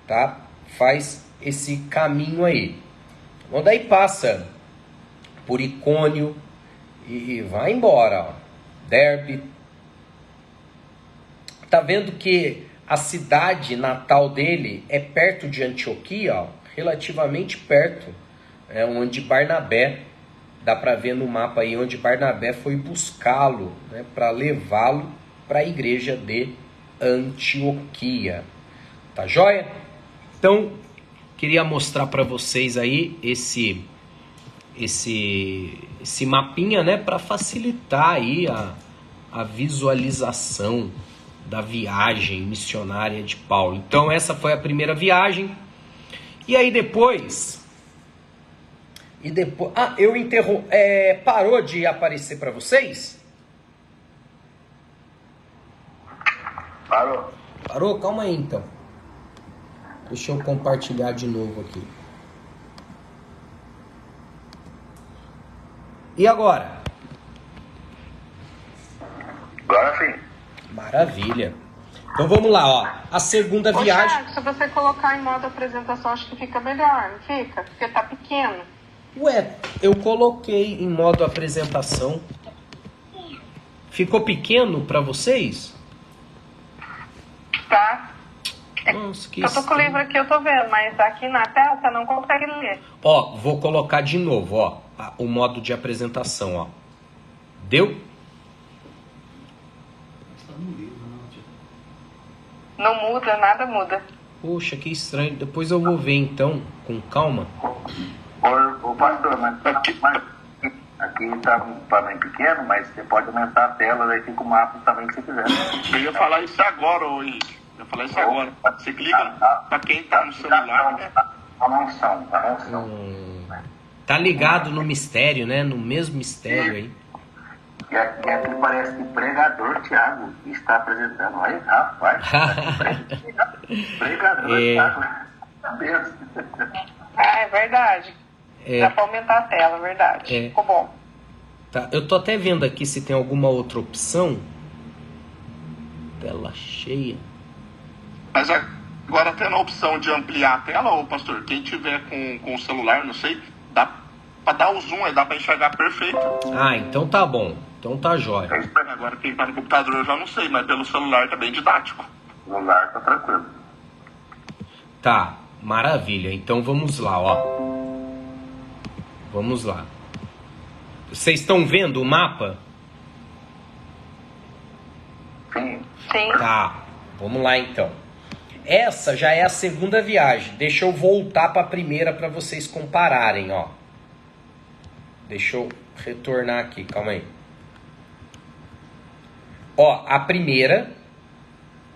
tá? Faz esse caminho aí. Então daí passa por Icônio e vai embora, ó. Derbe. Tá vendo que a cidade natal dele é perto de Antioquia, ó, relativamente perto, onde Barnabé, dá para ver no mapa aí, onde Barnabé foi buscá-lo, né, para levá-lo para a igreja de Antioquia. Tá joia? Então, queria mostrar para vocês aí esse mapinha, né, para facilitar aí a visualização da viagem missionária de Paulo. Então essa foi a primeira viagem. E aí depois eu parou de aparecer para vocês? Parou? Calma aí então. Deixa eu compartilhar de novo aqui. E agora? Agora sim. Maravilha. Então vamos lá, ó. A segunda viagem... Thiago, se você colocar em modo apresentação, acho que fica melhor, não fica? Porque tá pequeno. Ué, eu coloquei em modo apresentação. Ficou pequeno para vocês? Tá. Nossa, que Eu tô com o livro aqui, eu tô vendo, mas aqui na tela você não consegue ler. Ó, vou colocar de novo, ó, o modo de apresentação, ó. Deu? Não muda, nada muda. Poxa, que estranho. Depois eu vou ver então, com calma. Ô pastor, mas aqui tá bem pequeno, mas você pode aumentar a tela, daí fica o mapa também se você quiser. Eu ia falar isso agora, ô Henrique. Eu ia falar isso agora. Você clica pra quem tá no celular, né? A mansão. Tá ligado no mistério, né? No mesmo mistério aí. E aqui parece que pregador Tiago está apresentando. Aí, rapaz. Pregador Tiago. Cabeça. Ah, é verdade. Dá pra aumentar a tela, é verdade. Ficou bom. Tá, eu tô até vendo aqui se tem alguma outra opção. Tela cheia. Mas agora tendo a opção de ampliar a tela, ô pastor, quem tiver com o celular, não sei, dá pra dar o zoom, aí dá pra enxergar perfeito. Ah, então tá bom. Então tá jóia. Agora quem tá no computador eu já não sei, mas pelo celular tá bem didático. O celular tá tranquilo. Tá, maravilha. Então vamos lá, ó. Vamos lá. Vocês estão vendo o mapa? Sim. Sim. Tá, vamos lá então. Essa já é a segunda viagem. Deixa eu voltar para a primeira para vocês compararem, ó. Deixa eu retornar aqui, calma aí. Ó, a primeira,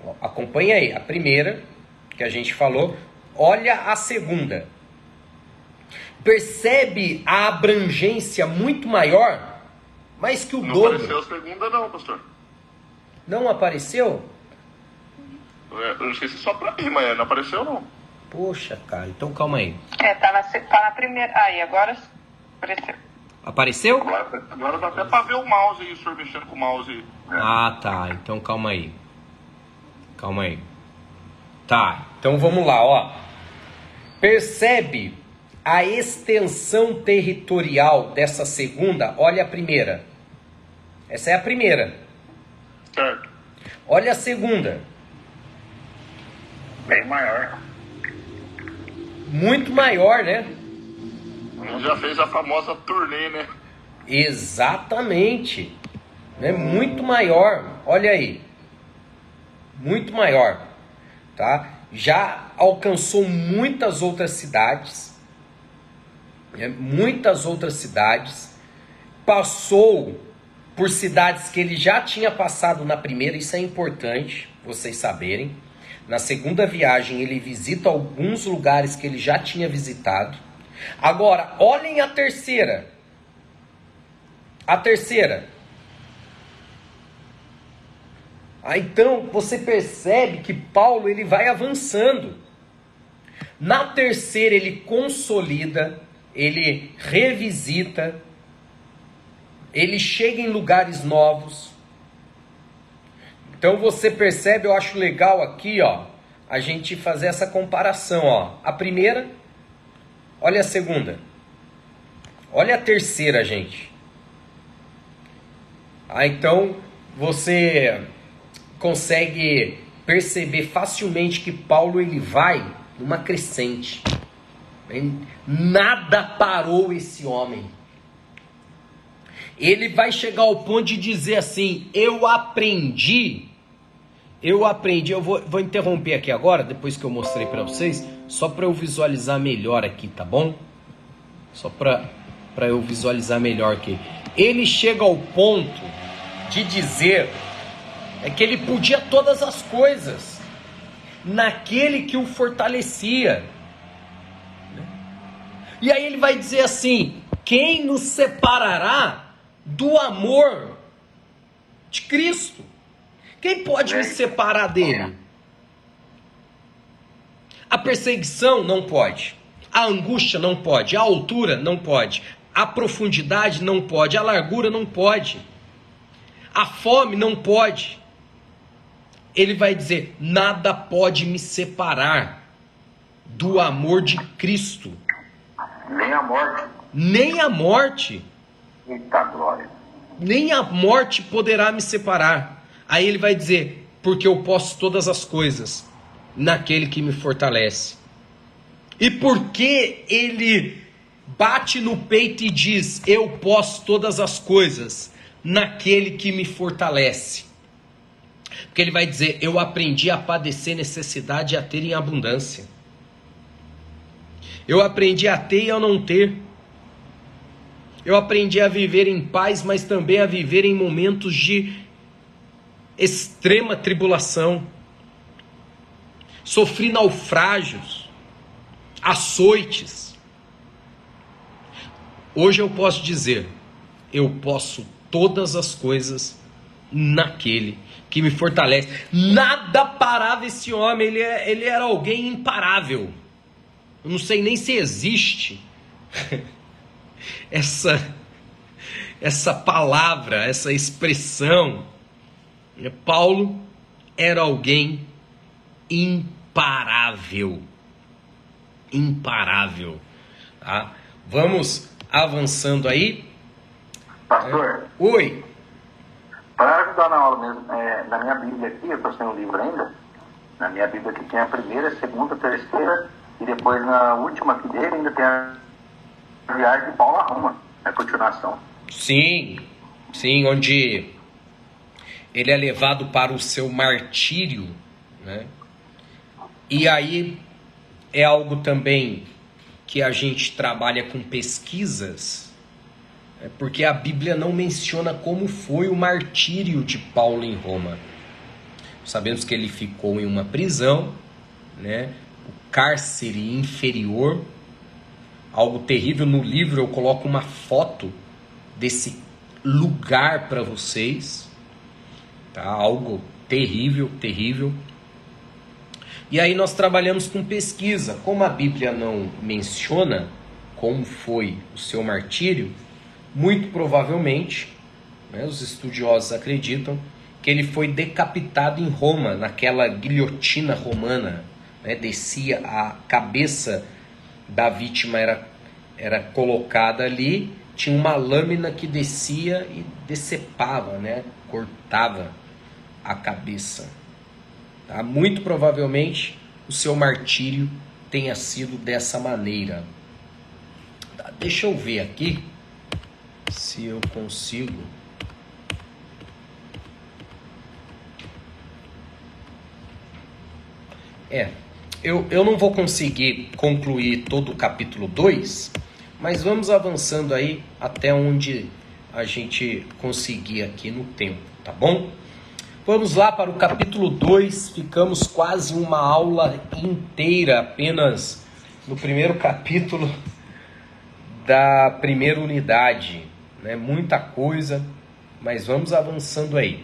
ó, acompanha aí, a primeira que a gente falou, olha a segunda. Percebe a abrangência muito maior, mais que o Não dobro. apareceu a segunda não, pastor. Não apareceu? Eu não sei se só pra mim, mas não apareceu não. Poxa, cara, então calma aí. Tá na primeira. Aí, agora apareceu. Apareceu? Agora dá até pra ver o mouse aí, o senhor mexendo com o mouse. Ah, tá. Então calma aí. Calma aí. Tá, então vamos lá, ó. Percebe a extensão territorial dessa segunda? Olha a primeira. Essa é a primeira. Certo. Olha a segunda. Bem maior. Muito maior, né? Ele já fez a famosa turnê, né? Exatamente. Né? Muito maior. Olha aí. Muito maior. Tá? Já alcançou muitas outras cidades. Né? Muitas outras cidades. Passou por cidades que ele já tinha passado na primeira. Isso é importante vocês saberem. Na segunda viagem ele visita alguns lugares que ele já tinha visitado. Agora, olhem a terceira. A terceira. Então, você percebe que Paulo ele vai avançando. Na terceira, ele consolida, ele revisita, ele chega em lugares novos. Então, você percebe, eu acho legal aqui, ó, a gente fazer essa comparação, ó. A primeira, olha a segunda. Olha a terceira, gente. Então, você consegue perceber facilmente que Paulo ele vai numa crescente. Nada parou esse homem. Ele vai chegar ao ponto de dizer assim, eu aprendi, eu vou interromper aqui agora, depois que eu mostrei para vocês, só para eu visualizar melhor aqui, tá bom? Só para eu visualizar melhor aqui. Ele chega ao ponto de dizer que ele podia todas as coisas naquele que o fortalecia. E aí ele vai dizer assim, quem nos separará do amor de Cristo? Quem pode me separar dele? A perseguição não pode. A angústia não pode. A altura não pode. A profundidade não pode. A largura não pode. A fome não pode. Ele vai dizer, nada pode me separar do amor de Cristo. Nem a morte. nem a morte, Eita glória. nem a morte poderá me separar. Aí ele vai dizer, porque eu posso todas as coisas naquele que me fortalece. E porque ele bate no peito e diz, eu posso todas as coisas naquele que me fortalece. Porque ele vai dizer, eu aprendi a padecer necessidade e a ter em abundância. Eu aprendi a ter e a não ter. Eu aprendi a viver em paz, mas também a viver em momentos de extrema tribulação. Sofri naufrágios, açoites. Hoje eu posso dizer, eu posso todas as coisas naquele que me fortalece. Nada parava esse homem, ele era alguém imparável. Eu não sei nem se existe essa palavra, essa expressão. Paulo era alguém imparável. Imparável. Tá? Vamos avançando aí. Pastor, Oi. para ajudar na aula mesmo, na minha Bíblia aqui, eu estou sem um livro ainda, na minha Bíblia aqui tem a primeira, a segunda, a terceira, e depois na última aqui dele ainda tem a viagem de Paulo a Roma, a continuação. Sim, onde ele é levado para o seu martírio, né? E aí é algo também que a gente trabalha com pesquisas, porque a Bíblia não menciona como foi o martírio de Paulo em Roma. Sabemos que ele ficou em uma prisão, né? O cárcere inferior, algo terrível. No livro eu coloco uma foto desse lugar para vocês, tá? Algo terrível, terrível. E aí nós trabalhamos com pesquisa. Como a Bíblia não menciona como foi o seu martírio, muito provavelmente, né, os estudiosos acreditam que ele foi decapitado em Roma, naquela guilhotina romana, né? Descia, a cabeça da vítima era colocada ali, tinha uma lâmina que descia e decepava, né? Cortava a cabeça. Tá? Muito provavelmente o seu martírio tenha sido dessa maneira. Tá? Deixa eu ver aqui se eu consigo. Eu não vou conseguir concluir todo o capítulo 2, mas vamos avançando aí até onde a gente conseguir aqui no tempo, tá bom? Vamos lá para o capítulo 2, ficamos quase uma aula inteira apenas no primeiro capítulo da primeira unidade, né? Muita coisa, mas vamos avançando aí.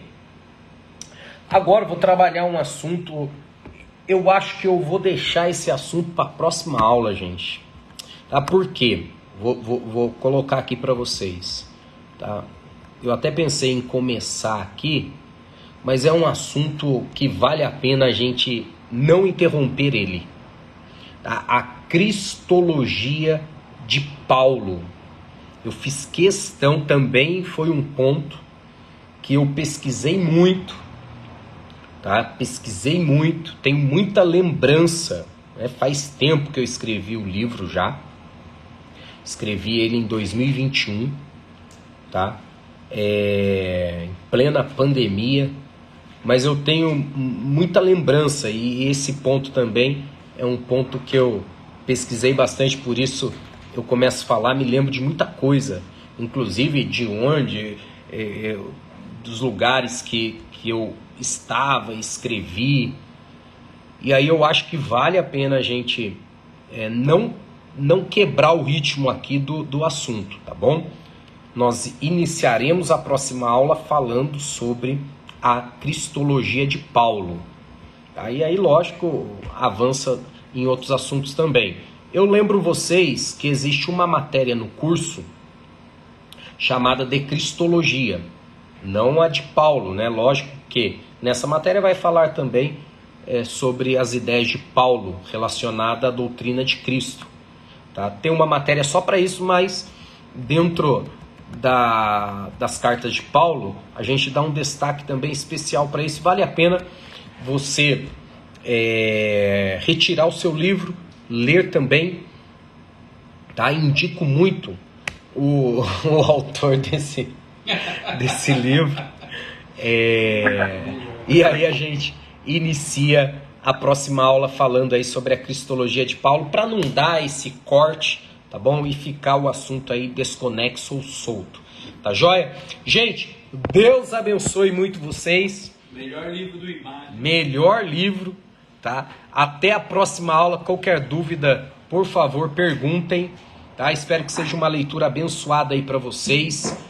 Agora eu vou trabalhar um assunto, eu acho que eu vou deixar esse assunto para a próxima aula, gente. Tá? Por quê? Vou colocar aqui para vocês. Tá? Eu até pensei em começar aqui, mas é um assunto que vale a pena a gente não interromper ele. Tá? A cristologia de Paulo. Eu fiz questão também, foi um ponto que eu pesquisei muito. Tá? Pesquisei muito, tenho muita lembrança. Né? Faz tempo que eu escrevi o livro já. Escrevi ele em 2021. Tá? Em plena pandemia. Mas eu tenho muita lembrança e esse ponto também é um ponto que eu pesquisei bastante, por isso eu começo a falar, me lembro de muita coisa, inclusive de onde, dos lugares que eu estava, escrevi, e aí eu acho que vale a pena a gente não quebrar o ritmo aqui do assunto, tá bom? Nós iniciaremos a próxima aula falando sobre a cristologia de Paulo. Tá? E aí, lógico, avança em outros assuntos também. Eu lembro vocês que existe uma matéria no curso chamada de Cristologia, não a de Paulo, né? Lógico que nessa matéria vai falar também sobre as ideias de Paulo relacionada à doutrina de Cristo. Tá? Tem uma matéria só para isso, mas dentro das cartas de Paulo, a gente dá um destaque também especial para isso. Vale a pena você retirar o seu livro, ler também, tá? Indico muito o autor desse livro. E aí a gente inicia a próxima aula falando aí sobre a cristologia de Paulo, para não dar esse corte, tá bom? E ficar o assunto aí desconexo ou solto, tá joia? Gente, Deus abençoe muito vocês. Melhor livro do Imagem. Melhor livro, tá? Até a próxima aula. Qualquer dúvida, por favor, perguntem, tá? Espero que seja uma leitura abençoada aí para vocês.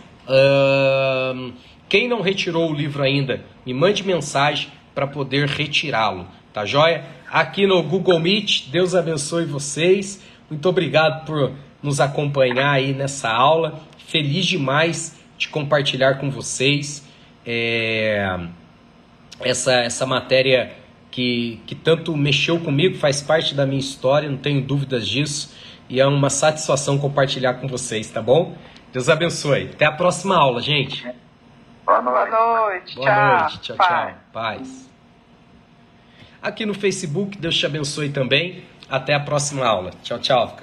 Quem não retirou o livro ainda, me mande mensagem para poder retirá-lo, tá joia? Aqui no Google Meet, Deus abençoe vocês. Muito obrigado por nos acompanhar aí nessa aula. Feliz demais de compartilhar com vocês essa matéria que tanto mexeu comigo, faz parte da minha história, não tenho dúvidas disso. E é uma satisfação compartilhar com vocês, tá bom? Deus abençoe. Até a próxima aula, gente. Boa noite. Boa noite. Boa noite. Tchau, Paz. tchau. Paz. Aqui no Facebook, Deus te abençoe também. Até a próxima aula. Tchau, tchau.